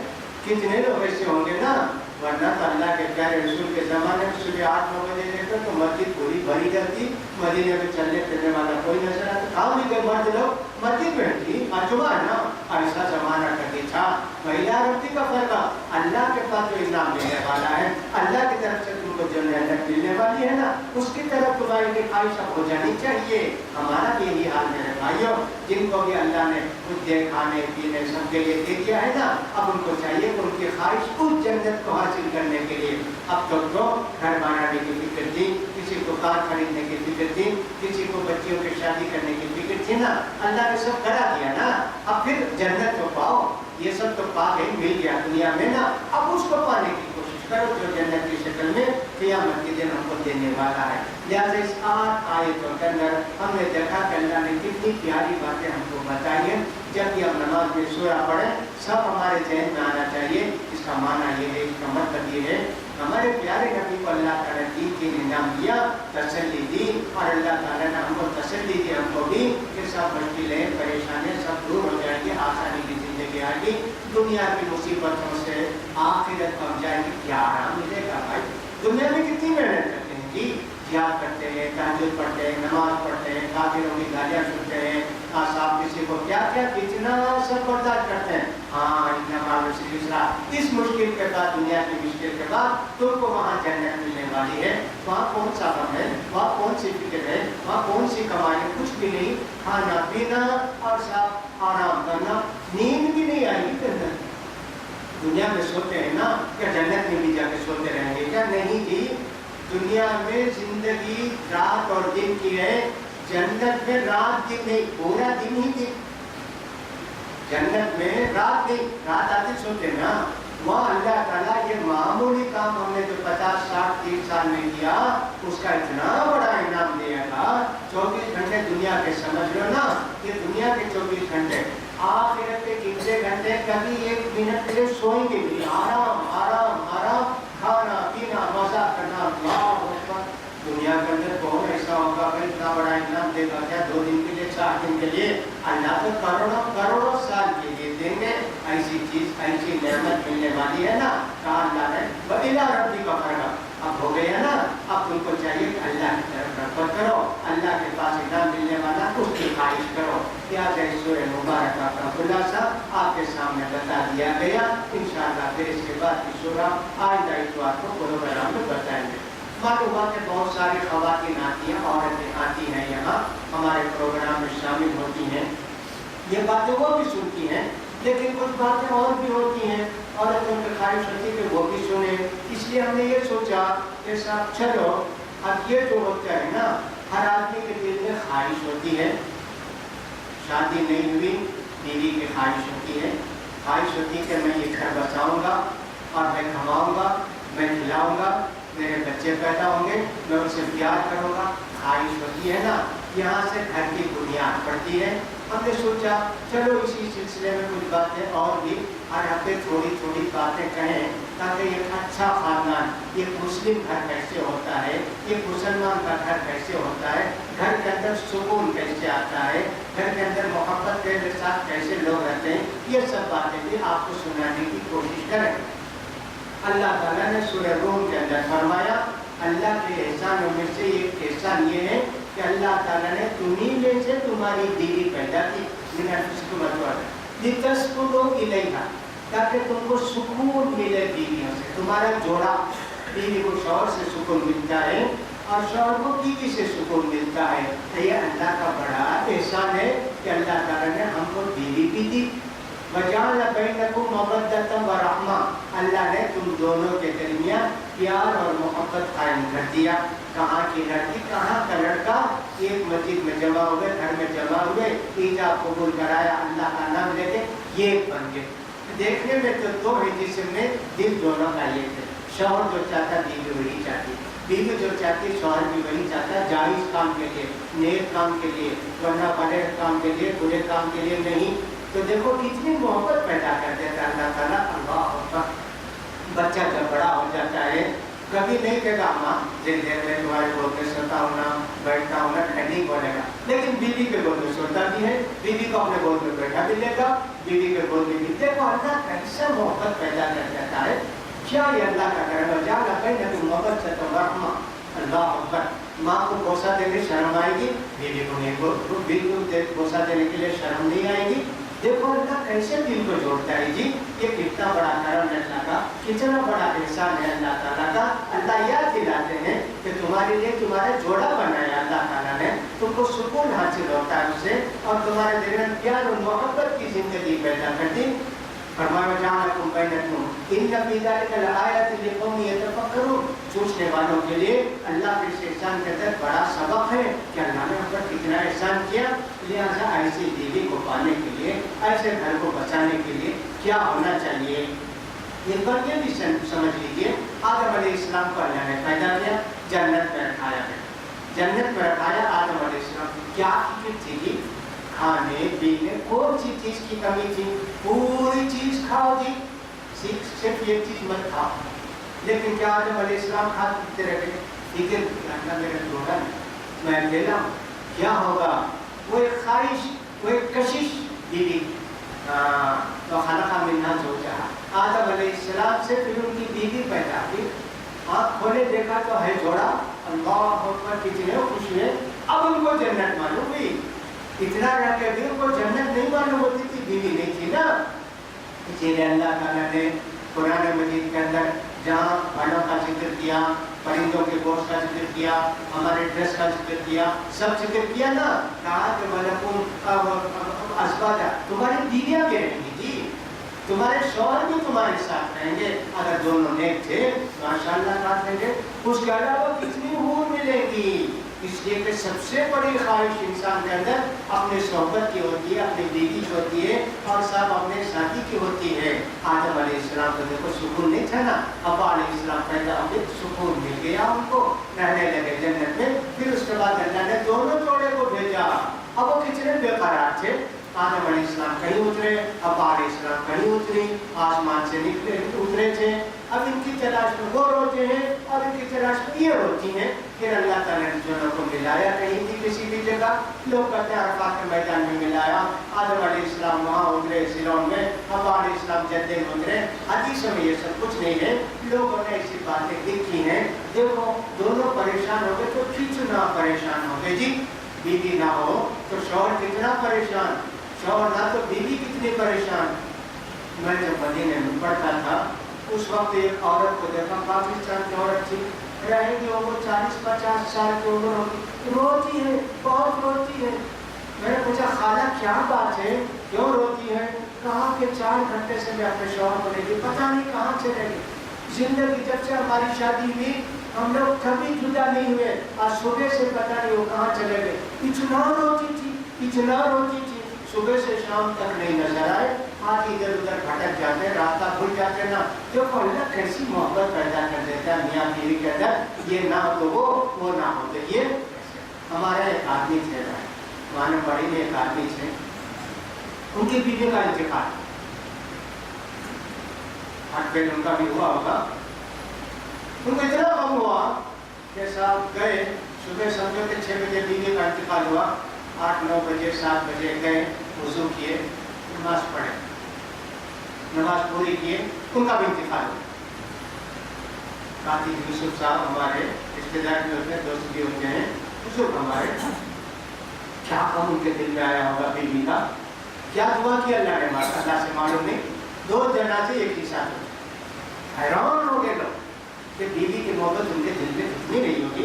کتنے لوگ ایسے ہوں گے نا. ورنہ تو اللہ کے پیارے رسول کے زمانے میں صبح 8-9 بجے دیکھتے تو مسجد پوری بھری جاتی. مدینے میں چلنے پھرنے والا کوئی نظر آتا. کہاں بھی گئے مرد لوگ مسجد میں تھی. جمعہ نا ایسا زمانہ کبھی تھا. مہیلا ربی کا فرق، اللہ کے پاس جو انعام ملنے والا ہے، اللہ کی طرف سے تم کو جو نعمت ملنے والی ہے نا، اس کی طرف تمہاری خواہش ہو جانی چاہیے. ہمارا بھی یہی حال میرے بھائیوں، جن کو بھی اللہ نے کچھ دے کھانے پینے سب کے لیے دے دیا ہے نا، اب ان کو چاہیے کہ ان کی خواہش اس جنت کو حاصل کرنے کے لیے. اب تو گھر بنانے کی فکر تھی، کسی کو کار خریدنے کی فکر تھی، کسی کو بچیوں کی شادی کرنے کی فکر تھی نا، اللہ نے سب کرا دیا نا. اب پھر جنت کو پاؤ. یہ سب تو پا کے مل گیا دنیا میں نا، اب اس کو پانے کی کوشش کرو جو جنت کی شکل میں قیامت کے دن ہم کو دینے والا ہے. لہٰذا اس 8 آیتوں کے اندر ہم نے دیکھا کہ اللہ نے کتنی پیاری باتیں ہم کو بتائی ہیں. جب بھی ہم نماز میں سورہ پڑھیں سب ہمارے ذہن میں آنا چاہیے. اس کا معنی یہ ہے، اس کا مطلب یہ ہے ہمارے پیارے نبی کو اللہ تعالیٰ نے دین کے انعام دیا، تسلی دی، اور اللہ تعالیٰ نے ہم کو تسلی دی ہم کو بھی کہ سب مشکلیں پریشانیاں سب دور ہو جائیں گی، آسانی کی زندگی آئے گی. دنیا کی مصیبتوں سے آخرت پہنچ جائے گی. کیا آرام ملے گا بھائی؟ دنیا میں کتنی محنت کرتے ہیں جی، जिहाद करते हैं, तहज्जुद पढ़ते हैं, नमाज पढ़ते हैं, काफिरों की गालियाँ सुनते हैं, साहब किसी को क्या क्या कितना सब बर्दाश्त करते हैं। हाँ, इतना मालूम इस मुश्किल के बाद, दुनिया की मुश्किल के बाद तुमको वहाँ जन्नत मिलने वाली है। वहाँ कौन सा गम है, वहाँ कौन सी फिक्र है, वहाँ कौन सी कमाई है, कुछ भी नहीं। खाना पीना और साफ आराम करना, नींद भी नहीं आएगी जन्नत। दुनिया में सोते हैं ना, क्या जन्नत में भी जाके सोते रहेंगे क्या? नहीं जी, दुनिया में जिंदगी रात और दिन की है, जन्नत में रात दिन नहीं, पूरा दिन ही दिन। जन्नत में रात नहीं, रात आते सोते ना, वहाँ अल्लाह ताला ये मामूली काम हमने जो 50, 60, 30 साल में किया, उसका इतना बड़ा इनाम दिया था। 24 घंटे दुनिया के समझ लो ना, ये दुनिया के 24 घंटे, आखिरत के 3 घंटे कभी 1 मिनट के लिए सोएंगे भी, आराम आराम आराम, खाना पीना मजा करना। अल्लाह अकबर। दुनिया के अंदर कौन ऐसा होगा भाई इतना बड़ा इनाम देगा क्या 2 दिन के लिए, 4 दिन के लिए? अल्लाह तो करोड़ों करोड़ों साल के लिए देंगे। ऐसी चीज, ऐसी नेमत मिलने वाली है ना, कहा अल्लाह ने बदला रब्बी का फर्क। अब हो गया ना, अब तुमको चाहिए कि अल्लाह की तरफ रग़बत करो, अल्लाह के पास इनाम मिलने वाला उसकी ख्वाहिश करो। क्या सूरह मुबारक का खुलासा आपके सामने बता दिया गया। इंशाअल्लाह फिर इसके बाद की सूरह आइंदा इतवार को प्रोग्राम में बताएंगे। मालूम हुआ कि बहुत सारी ख़वातीन आती हैं, औरतें आती हैं, यहाँ हमारे प्रोग्राम में शामिल होती हैं। ये बातें वो भी सुनती हैं, लेकिन कुछ बातें और भी होती हैं, औरतों की ख्वाहिश होती है कि वो भी सुने। इसलिए हमने ये सोचा कि साहब चलो, अब ये जो होता है ना, हर आदमी के दिल में ख्वाहिश होती है। शादी नहीं हुई, बीवी की ख्वाहिश होती है, ख्वाहिश होती है कि मैं ये घर बसाऊँगा और मैं कमाऊँगा, मैं खिलाऊँगा, मेरे बच्चे पैदा होंगे, मैं उनसे प्यार करूँगा। ख्वाहिश होती है ना, यहाँ से घर की बुनियाद पड़ती है। हमने सोचा चलो इसी सिलसिले में कुछ बातें और भी हर हफ्ते थोड़ी थोड़ी बातें कहें, ताकि एक अच्छा खानदान, एक मुस्लिम घर कैसे होता है, एक मुसलमान का घर कैसे होता है, घर के अंदर सुकून कैसे आता है, घर के अंदर मोहब्बत के साथ कैसे लोग रहते हैं, ये सब बातें भी आपको सुनाने की कोशिश करें। अल्लाह ताला ने सूरह रूम के अंदर फरमाया, अल्लाह के एहसानों में से एक एहसान ये है कि अल्लाह ताला ने तुम्हीं में से तुम्हारी बीवी पैदा की, लितस्कुनु इलैहा, ताकि तुमको सुकून मिले बीवियों से। तुम्हारा जोड़ा, बीवी को शौहर से सुकून मिलता है और शौहर को बीवी से सुकून मिलता है। तो ये अल्लाह का बड़ा एहसान है कि अल्लाह ताला ने हमको बीवी भी दी। वजाअल बैनकुम मवद्दतन व रहमा, अल्लाह ने तुम दोनों के दरमियान प्यार और मोहब्बत कायम कर दिया। कहाँ की लड़की, कहाँ का लड़का, एक मस्जिद में जमा हुए, घर में जमा हुए, ईजाब कबूल कराया, अल्लाह का नाम लेके ये बन गए। देखने में तो 2 है जिसमें दिल दोनों का ये थे। शौहर जो चाहता बीवी वही चाहती, बीवी जो चाहती शौहर भी वही चाहता, जायज़ काम के लिए, नेक काम के लिए, वरना बड़े काम के लिए, बुरे काम के लिए नहीं। तो देखो कितनी मोहब्बत पैदा कर देता है अल्लाह ताला। अल्लाह अकबर। बच्चा जब बड़ा हो जाता है, कभी नहीं कहेगा माँ जिन देर में तुम्हारे गोद में सोता हूँ ना, बैठता हूँ ना, नहीं बोलेगा। लेकिन बीवी के गोद में सोता भी है, बीवी को अपने गोद में बैठा भी लेगा, बीवी के गोद में भी। देखो अल्लाह कैसा मोहब्बत पैदा कर देता है। क्या ये अल्लाह का करम है? जाना कहीं तुम मोहब्बत से तो रहमा। अल्लाह अकबर। माँ को बोसा देने शर्म आएगी, बीवी को नहीं, बिल्कुल बोसा देने के लिए शर्म नहीं आएगी। देखो अल्लाह कैसे दिल को जोड़ता है जी। ये कितना बड़ा करम है अल्लाह का, कितना बड़ा एहसान है अल्लाह ताला का। अल्लाह याद दिलाते हैं कि तुम्हारे लिए तुम्हारा जोड़ा बनाया अल्लाह ताला ने, तुमको सुकून हासिल होता है उससे, और तुम्हारे दिल में प्यार और मोहब्बत की जिंदगी पैदा कर दी। सोचने वालों के लिए अल्लाह के एहसान के अंदर बड़ा सबक है कि अल्लाह ने हम पर कितना एहसान किया। लिहाजा ऐसी बीवी को पाने के लिए, ऐसे घर को बचाने के लिए क्या होना चाहिए, ये पर ये भी समझ लीजिए। आदम अलैहिस्सलाम को अल्लाह ने पैदा किया, जन्नत में रखाया है, जन्नत में रखाया आदम अलैहिस्सलाम। क्या फिक्र थी? खाने पीने, कौन सी चीज की कमी थी? पूरी चीज खाओ जी, सिर्फ एक चीज मत खाओ। लेकिन क्या आदम अलैहिस्सलाम खाते रहे? ठीक है, मेरा जोड़ा मैं अकेला, क्या होगा? वो एक ख्वाहिश, वो एक कशिश बीवी। तो खलक़ा मिन्हा ज़ौजहा, आदम अलैहिस्सलाम से फिर उनकी बीवी पैदा हुई। आँख खोले देखा तो है जोड़ा, अल्लाह अकबर, कितने खुश हुए। अब उनको जन्नत मालूम हुई, इतना रह के भी उनको जन्नत नहीं मालूम होती थी, बीवी नहीं थी ना। इसीलिए अल्लाह ताला ने कुरान मजीद के अंदर जहाँ फलों का जिक्र किया, परिंदों के गोश्त का जिक्र किया, हमारे ड्रेस का जिक्र किया, सब जिक्र किया ना, कहा कि वलकुम अज़वाजा, तुम्हारी बीवियां भी रहेंगी जी, तुम्हारे शौहर भी तुम्हारे साथ रहेंगे अगर दोनों नेक थे, माशाअल्लाह साथ रहेंगे। उसके अलावा कितनी हूर मिलेगी। इसलिए कि सबसे बड़ी ख्वाहिश इंसान के अंदर अपने सोहबत की होती है, अपनी बीवी की होती है, और सब अपने साथी की होती है। आदम अलैहिस्सलाम को देखो सुकून नहीं था ना, अब्बा अलैहिस्सलाम पैदा हुए, सुकून मिल गया उनको, रहने लगे जन्नत में। फिर उसके बाद अल्लाह ने दोनों जोड़े को भेजा। अब वो कितने बेकरार थे, आदम अलैहिस्सलाम कहीं उतरे, अब्बा अलैहिस्सलाम कहीं उतरी, आसमान से निकले उतरे थे। अब इनकी तलाश में वो रोते हैं और इनकी तलाश में ये रोती हैं। फिर अल्लाह ताला ने दोनों को मिलाया कहीं भी किसी भी जगह। लोग कहते हैं अरफात के मैदान में मिलाया, आदम अलैहिस्सलाम वहाँ उतरे सिलोन में, अब्बा अलैहिस्सलाम जद्दे में उतरे। हदीस में ये सब कुछ नहीं है, लोगों ने ऐसी बातें लिखी हैं। देखो दोनों परेशान हो गए तो कितना परेशान हो गए जी। बीवी ना हो तो शौहर कितना परेशान, शौहर ना तो बीवी कितनी परेशान। मैं जब मदीने में पढ़ता था उस वक्त एक औरत को देखा, पाकिस्तान की औरत थी, रहेंगी वो 40-50 साल की उम्र होगी, रोती है, बहुत रोती है। मैंने पूछा खाला क्या बात है, क्यों रोती है? कहा कि 4 घंटे से मैं अपने शौहर को लेके पता नहीं कहाँ चले गए। जिंदगी जब से हमारी शादी हुई हम लोग कभी जुदा नहीं हुए, आज सुबह से पता नहीं वो कहाँ चले गए। इतना रोती थी, इतना रोती थी, सुबह से शाम तक नहीं नजर आए। आज इधर उधर भटक जाते, रास्ता भूल जाते ना। देखो अल्लाह कैसी मोहब्बत पैदा कर देता है मियाँ बीवी के अंदर। ये ना हो तो वो ना हो तो ये। हमारे एक आदमी थे, मानो बड़ी में एक आदमी थे, उनकी बीवी का इंतकाल, हटपेट उनका भी हुआ होगा। उनको इतना गम हुआ कि साहब गए, सुबह समझो कि 6 बजे बीवी का इंतकाल हुआ, 8-9 बजे 7 बजे गए, वुज़ू किए, नमाज पढ़े, नमाज पूरी किए, उनका भी इंतकाल हुआ। कातिब यूसुफ साहब हमारे रिश्तेदार भी होते हैं, दोस्त भी होते हैं, बुजुर्ग हमारे, क्या कम उनके दिल में आया होगा बीवी का, क्या दुआ किया अल्लाह ने, अल्लाह से मालूम नहीं। 2 जनाजे एक ही साथ हुए। हैरान हो गए लोग कि बीवी की मोहब्बत उनके दिल में कितनी नहीं होगी।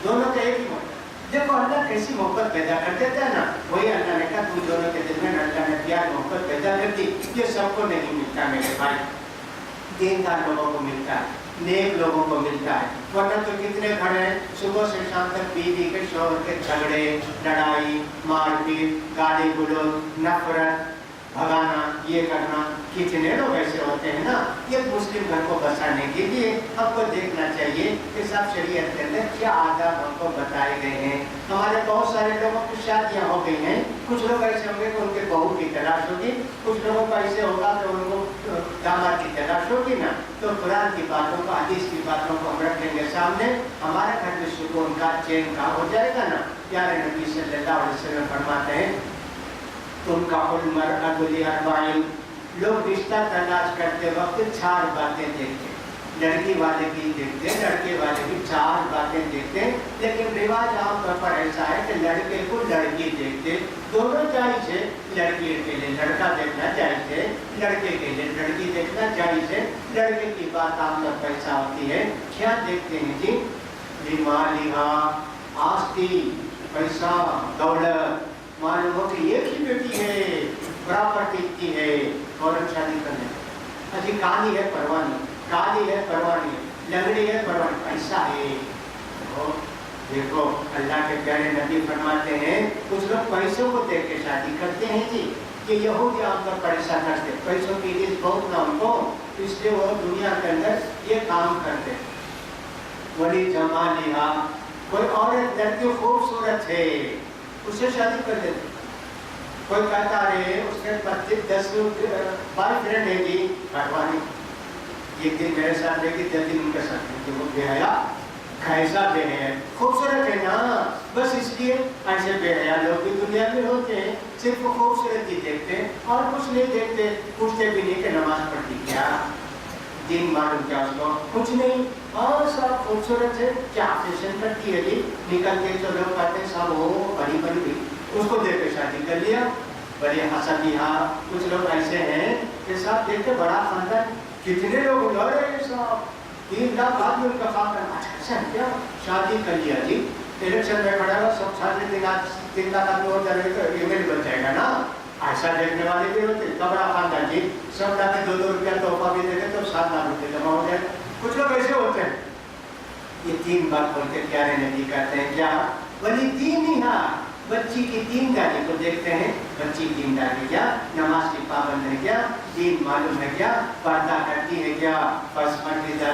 दोनों का एक ही मोहब्बत। देखो अल्लाह कैसी मोहब्बत पैदा कर देता है ना, वही अल्लाह ने कहा तुम दोनों के दिल में अल्लाह ने प्यार मोहब्बत पैदा कर दी। ये सबको नहीं मिलता मेरे भाई, दीनदार लोगों को मिलता है, नेक लोगों को मिलता है। वरना तो कितने खड़े हैं सुबह से शाम तक बीवी के शौहर के झगड़े, लड़ाई, मारपीट, गाली गलौज, नफरत, भगाना, ये करना। कितने लोग ऐसे होते हैं ना। ये मुस्लिम घर को बसाने के लिए हमको देखना चाहिए कि सब शरीयत के अंदर क्या आदाब हमको बताए गए हैं। हमारे बहुत सारे लोगों की शादियाँ हो गई हैं, कुछ लोग ऐसे होंगे कि उनके बहू की तलाश होगी, कुछ लोगों का ऐसे होगा कि उनको दामाद की तलाश होगी ना। तो कुरान की बातों को, हदीस की बातों को हम रखेंगे सामने, हमारे घर में सुकून का, चैन का हो जाएगा ना। प्यारे नबी सल्लल्लाहु अलैहि वसल्लम फरमाते हैं तुमका लोग रिश्ता तलाश करते वक्त 4 बातें देखते, लड़की वाले की देखते, लड़के वाले की 4 बातें देखते। लेकिन रिवाज आमतौर पर ऐसा है कि लड़के को लड़की देखते, दोनों जायज है। लड़की के लिए लड़का देखना जायज है, लड़के के लिए लड़की देखना जायज है। लड़के की बात आमतौर पर ऐसा होती है, क्या देखते हैं जी? लिमालिहा, आस्ती, पैसा, दौलत, मालूम हो कि एक ही बेटी है, प्रॉपर्टी की है, और शादी करने अजी काली है परवानी, काली है परवानी, लंगड़ी है परवानी, पैसा है। देखो अल्लाह के प्यारे नबी फरमाते हैं कुछ लोग पैसों को देख के शादी करते हैं जी। ये यहूदी आमतौर पर ऐसा करते, पैसों की रीस बहुत ना उनको, इसलिए वो दुनिया के अंदर ये काम करते। वली जमालिहा, कोई औरत लड़की खूबसूरत है उससे शादी कर देते। कोई कहता है उसके 25-10 बॉयफ्रेंड है जी, भगवानी एक दिन मेरे साथ रहेगी, 10 दिन उनके साथ रहेगी। वो बेहया, कैसा बेहया, खूबसूरत है ना, बस इसलिए ऐसे बेहया लोग भी दुनिया में होते हैं, सिर्फ खूबसूरती देखते हैं और कुछ नहीं देखते, पूछते भी नहीं कि नमाज पढ़ती क्या, दिन मालूम क्या उसको, कुछ नहीं। और सब खूबसूरत है, क्या फैशन करती है जी, निकल के जो लोग कहते हैं सब वो बड़ी बड़ी भी, उसको देख के शादी कर लिया, बड़े हंसा बिहार। कुछ लोग ऐसे हैं कि सब देख के बड़ा खानदान, कितने लोग सब 3 लाख आदमी उनका खानदान, अच्छा क्या शादी कर लिया जी, इलेक्शन में खड़ा हुआ सब 3 लाख आदमी हो जाएगा तो एमएलए बन जाएगा ना। ऐसा देखने वाले भी होते, कबड़ा खानदान जी, सब लाके 2-2 रुपया तोहफा भी देते तो 7 लाख रुपये जमा हो जाए। कुछ लोग ऐसे होते हैं। ये 3 बात बोलते प्यारे नबी कहते हैं क्या, वली दीनिहा, बच्ची की दीनदारी को देखते हैं, बच्ची दीनदारी क्या, नमाज की पाबंद है क्या, दीन मालूम है क्या, पर्दा करती है क्या,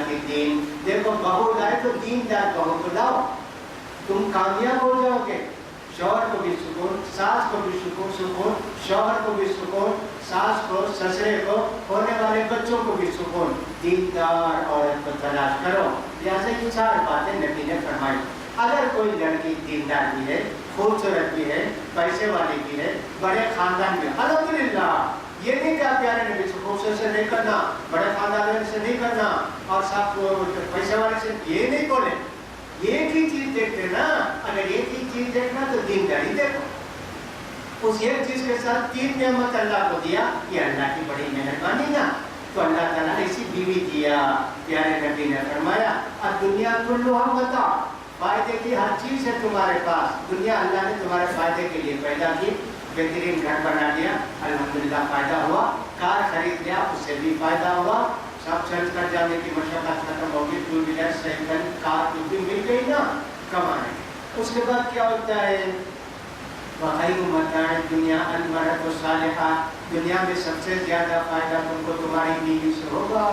की दीन। देखो बहू लाए तो दीनदार बहू को लाओ, तुम कामयाब हो जाओगे। शौहर को भी सुकून, सास को भी सुकून, शौहर को भी सुकून, सास को, ससुरे को, होने वाले बच्चों को भी सुकून। दीनदार औरत को तलाश करो। जैसे कि 4 बातें नबी ने फरमाई। अगर कोई लड़की दीनदार भी है, खूबसूरत भी है, पैसे वाली भी है, बड़े खानदान में, अल्हम्दुलिल्लाह। ये नहीं क्या प्यारे नबी से खूबसूरत से नहीं करना, बड़े खानदान से नहीं करना, और सब पैसे वाले से ये नहीं बोले। एक ही चीज देखते ना, अगर एक ही चीज देखना तो दीनदारी देखो। उस एक चीज के साथ 3 नेमत अल्लाह को दिया, ये अल्लाह की बड़ी मेहरबानी ना। तो अल्लाह ताला ऐसी बीवी दिया, प्यारे नबी ने फरमाया, अब दुनिया कुल्लुहा मता, फायदे की हर चीज है तुम्हारे पास। दुनिया अल्लाह ने तुम्हारे फायदे के लिए पैदा की, बेहतरीन घर बना दिया, अल्हम्दुलिल्लाह फायदा हुआ, कार खरीद लिया, उससे भी फायदा हुआ, सब चर्च कर जाने की मशक्कत खत्म होगी, 2 व्हीलर साइकिल कार कुछ भी मिल गई ना कमाने। उसके बाद क्या होता है, वखैरु मताए दुनिया अल-मरअतु सालिहा, दुनिया में सबसे ज्यादा फायदा तुमको तुम्हारी बीवी से होगा।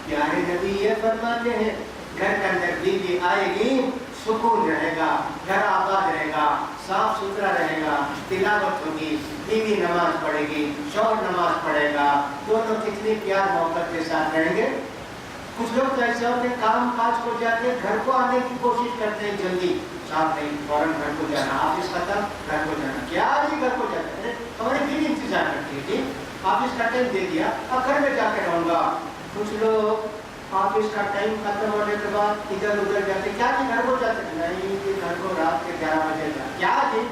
प्यारे नबी ये फरमाते हैं, घर के अंदर बीवी आएगी, सुकून रहेगा, घर आबाद रहेगा, साफ सुथरा रहेगा, तिलावत होगी, बीवी नमाज पढ़ेगी, शौहर नमाज पढ़ेगा, दोनों कितनी प्यार मोहब्बत के साथ रहेंगे। कुछ लोग तो ऐसे होते काम काज को जाके घर को आने की कोशिश करते हैं जल्दी, साथ नहीं फौरन घर को जाना, ऑफिस खत्म घर को जाना, क्या जी घर को जाते हैं, हमारी बीवी इंतजार करती है जी, ऑफिस का टाइम दे दिया अब घर में जाके रहूंगा। कुछ लोग ऑफिस का टाइम खत्म होने के बाद इधर उधर जाते, क्या जी घर को जाते, नहीं घर को रात के 11 बजे जा, क्या जी,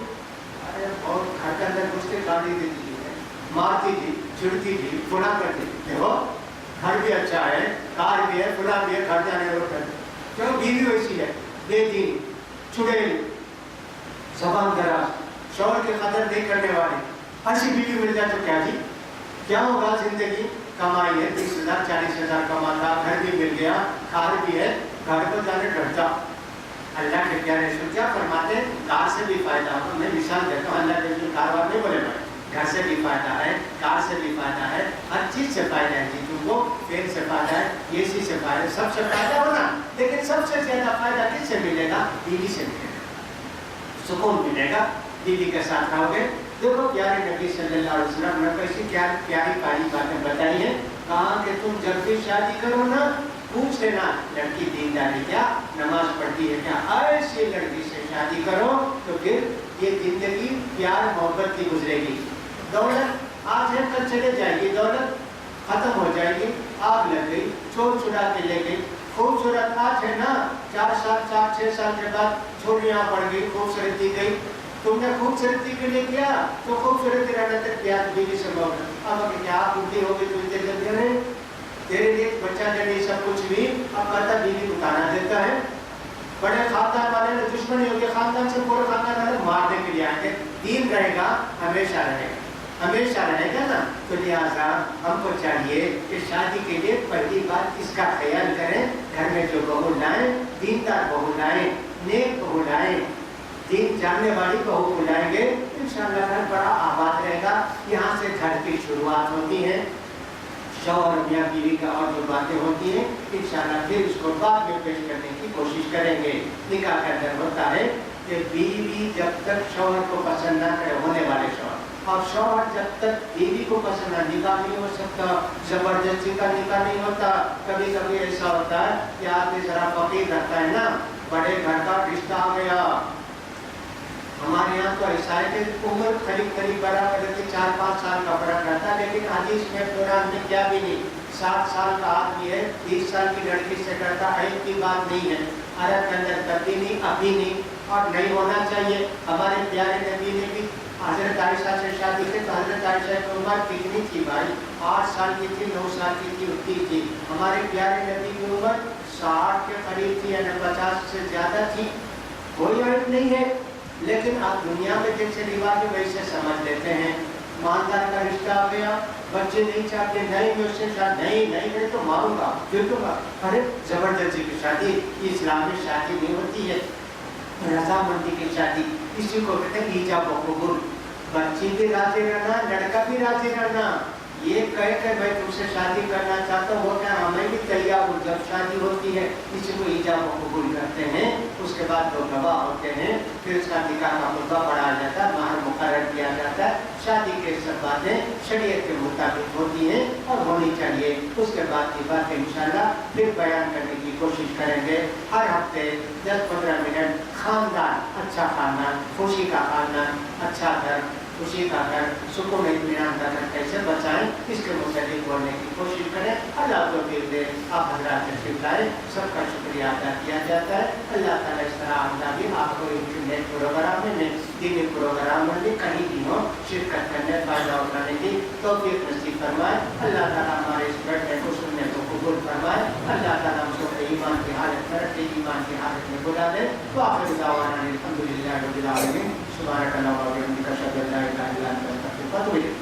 अरे बहुत घर के अंदर घुस के गाली देती है, मारती थी, चिड़ती थी, गुना करती थी। देखो घर भी अच्छा है, कार भी है, खुला भी है, घर जाने रोक कर, क्यों बीवी वैसी है, बेदीन, चुड़ैल, जबान दराज, शौहर की कदर नहीं करने वाली, ऐसी बीवी मिल जाए तो क्या जी, क्या होगा जिंदगी। कमाई है 30,000 40,000 कमाता, घर भी मिल गया, कार भी है, घर को जाने डरता। अल्लाह के प्यारे रसूल क्या फरमाते हैं, कार से भी फायदा हो। मैं मिसाल देता हूँ, अल्लाह के रसूल कार वार नहीं बोले भाई, घर से भी फायदा है, कार से भी फायदा है, हर चीज से फायदा है जी, तुमको पेन से फायदा है, एसी से फायदा है, सबसे फायदा होना। लेकिन सबसे ज्यादा फायदा किससे मिलेगा, बीवी से मिलेगा, सुकून मिलेगा, बीवी के साथ रहोगे। देखो प्यारे नबी सल्लल्लाहु अलैहि वसल्लम ने कैसी क्या प्यारी प्यारी बातें बताई हैं। कहा कि तुम जब भी शादी करो ना, पूछ लेना लड़की दीनदारी क्या, नमाज पढ़ती है क्या, ऐसी लड़की से शादी करो तो फिर ये जिंदगी प्यार मोहब्बत की गुजरेगी। दौलत आज है कल चले जाएगी, दौलत खत्म हो जाएगी, आग लग गई, चोर चुरा के ले गई। खूबसूरत आज है ना, 4 साल 4-6 साल के बाद छोड़ियाँ पड़ गई, खूबसूरती गई, तुमने खूबसूरती के लिए किया तो खूबसूरती रहने तक प्यार बीवी से मोहब्बत। अब क्या बुद्धि होगी तो जल्दी नहीं, तेरे लिए बच्चा जब सब कुछ भी अब कहता बीवी को ताना देता है। बड़े खानदान वाले ने दुश्मनी होगी, खानदान से पूरे खानदान वाले मारने के लिए आएंगे। दीन रहेगा, हमेशा रहेगा, हमेशा रहेगा ना। तो लिहाजा हमको चाहिए कि शादी के लिए पहली बात इसका ख्याल करें, घर में जो बहू लाएं, दीनदार बहू लाएं, नेक बहू लाएं, दीन जानने वाली बहू को लाएंगे, इंशाअल्लाह घर बड़ा आबाद रहेगा। यहाँ से घर की शुरुआत होती है, शौहर मियाँ बीवी का और जो बातें होती हैं इंशाअल्लाह फिर उसको बाद में पेश करने की कोशिश करेंगे। निकाह के अंदर होता है कि बीवी जब तक शौहर को पसंद ना करे, होने वाले शौहर, और शौहर जब तक बीवी को पसंद ना, निकाह नहीं हो सकता, जबरदस्ती का निकाह नहीं होता। कभी कभी ऐसा होता है कि आदमी जरा फकीर रहता है ना, बड़े घर का रिश्ता आ गया। हमारे यहाँ तो ऐसा है कि उम्र करीब बराबर रहती, 4-5 साल का फर्क रहता है, लेकिन हदीस में कुरान में क्या भी नहीं, 60 साल का आदमी है 20 साल की लड़की से करता है की बात नहीं है। अरब के अंदर कभी नहीं, अभी नहीं और नहीं होना चाहिए। हमारे प्यारे नबी ने भी हजरत आयशा से शादी की तो हजरत आयशा की उम्र कितनी थी भाई? 8 साल की थी, 9 साल की थी, उतनी थी। हमारे प्यारे नबी की उम्र 60 के करीब थी, यानी 50 से ज्यादा थी। कोई अर्थ नहीं है, लेकिन आप दुनिया में जैसे रिवाज वैसे समझ लेते हैं। ईमानदार का रिश्ता आ गया, बच्चे नहीं चाहते, नहीं मैं उससे शादी नहीं तो मारूंगा फिर दूंगा। अरे जबरदस्ती की शादी इस्लाम में शादी नहीं होती है, रजामंदी की शादी इसी को कहते हैं ईजाब व कबूल। बच्ची भी राजी रहना, लड़का भी राजी रहना। ये कह के मैं तुमसे शादी करना चाहता हूँ, वो क्या हमें भी तैयार हूँ। जब शादी होती है इसी को ईजाब व कबूल करते हैं। उसके बाद दो गवाह होते हैं, फिर उसका निकाह का खुतबा पढ़ाया जाता है, महर मुकर्रर किया जाता है। शादी के सब बातें शरीयत के मुताबिक होती हैं और होनी चाहिए। उसके बाद की बात इंशाल्लाह फिर बयान करने की कोशिश करेंगे। हर हफ्ते 10-15 मिनट खानदान, अच्छा खानदान, खुशी का खानदान, अच्छा घर, खुशी का घर, सुकून इत्मीनान का घर कैसे बचाएं, इसके मुताबिक बोलने की कोशिश करें। अल्लाह को भी दे, आप हजरात तशरीफ लाए, सबका शुक्रिया अदा किया जाता है। अल्लाह ताला इस तरह आमदा भी आपको नए प्रोग्राम में, दीनी प्रोग्राम में भी कहीं भी हो शिरकत करने, फायदा उठाने की तौफीक नसीब फरमाए। अल्लाह ताला हमारे इस बैठने को सुनने को कबूल फरमाए। अल्लाह ताला हम सबको ईमान की हालत में रखे, ईमान की हालत में बुला दे। तो आखिर दावाना अल्हम्दुलिल्लाहि रब्बिल आलमीन। सुभानक अल्लाहुम्मा व बिहम्दिका अशहदु अन ला इलाहा इल्ला अंता अस्तगफिरुका व अतूबु इलैक।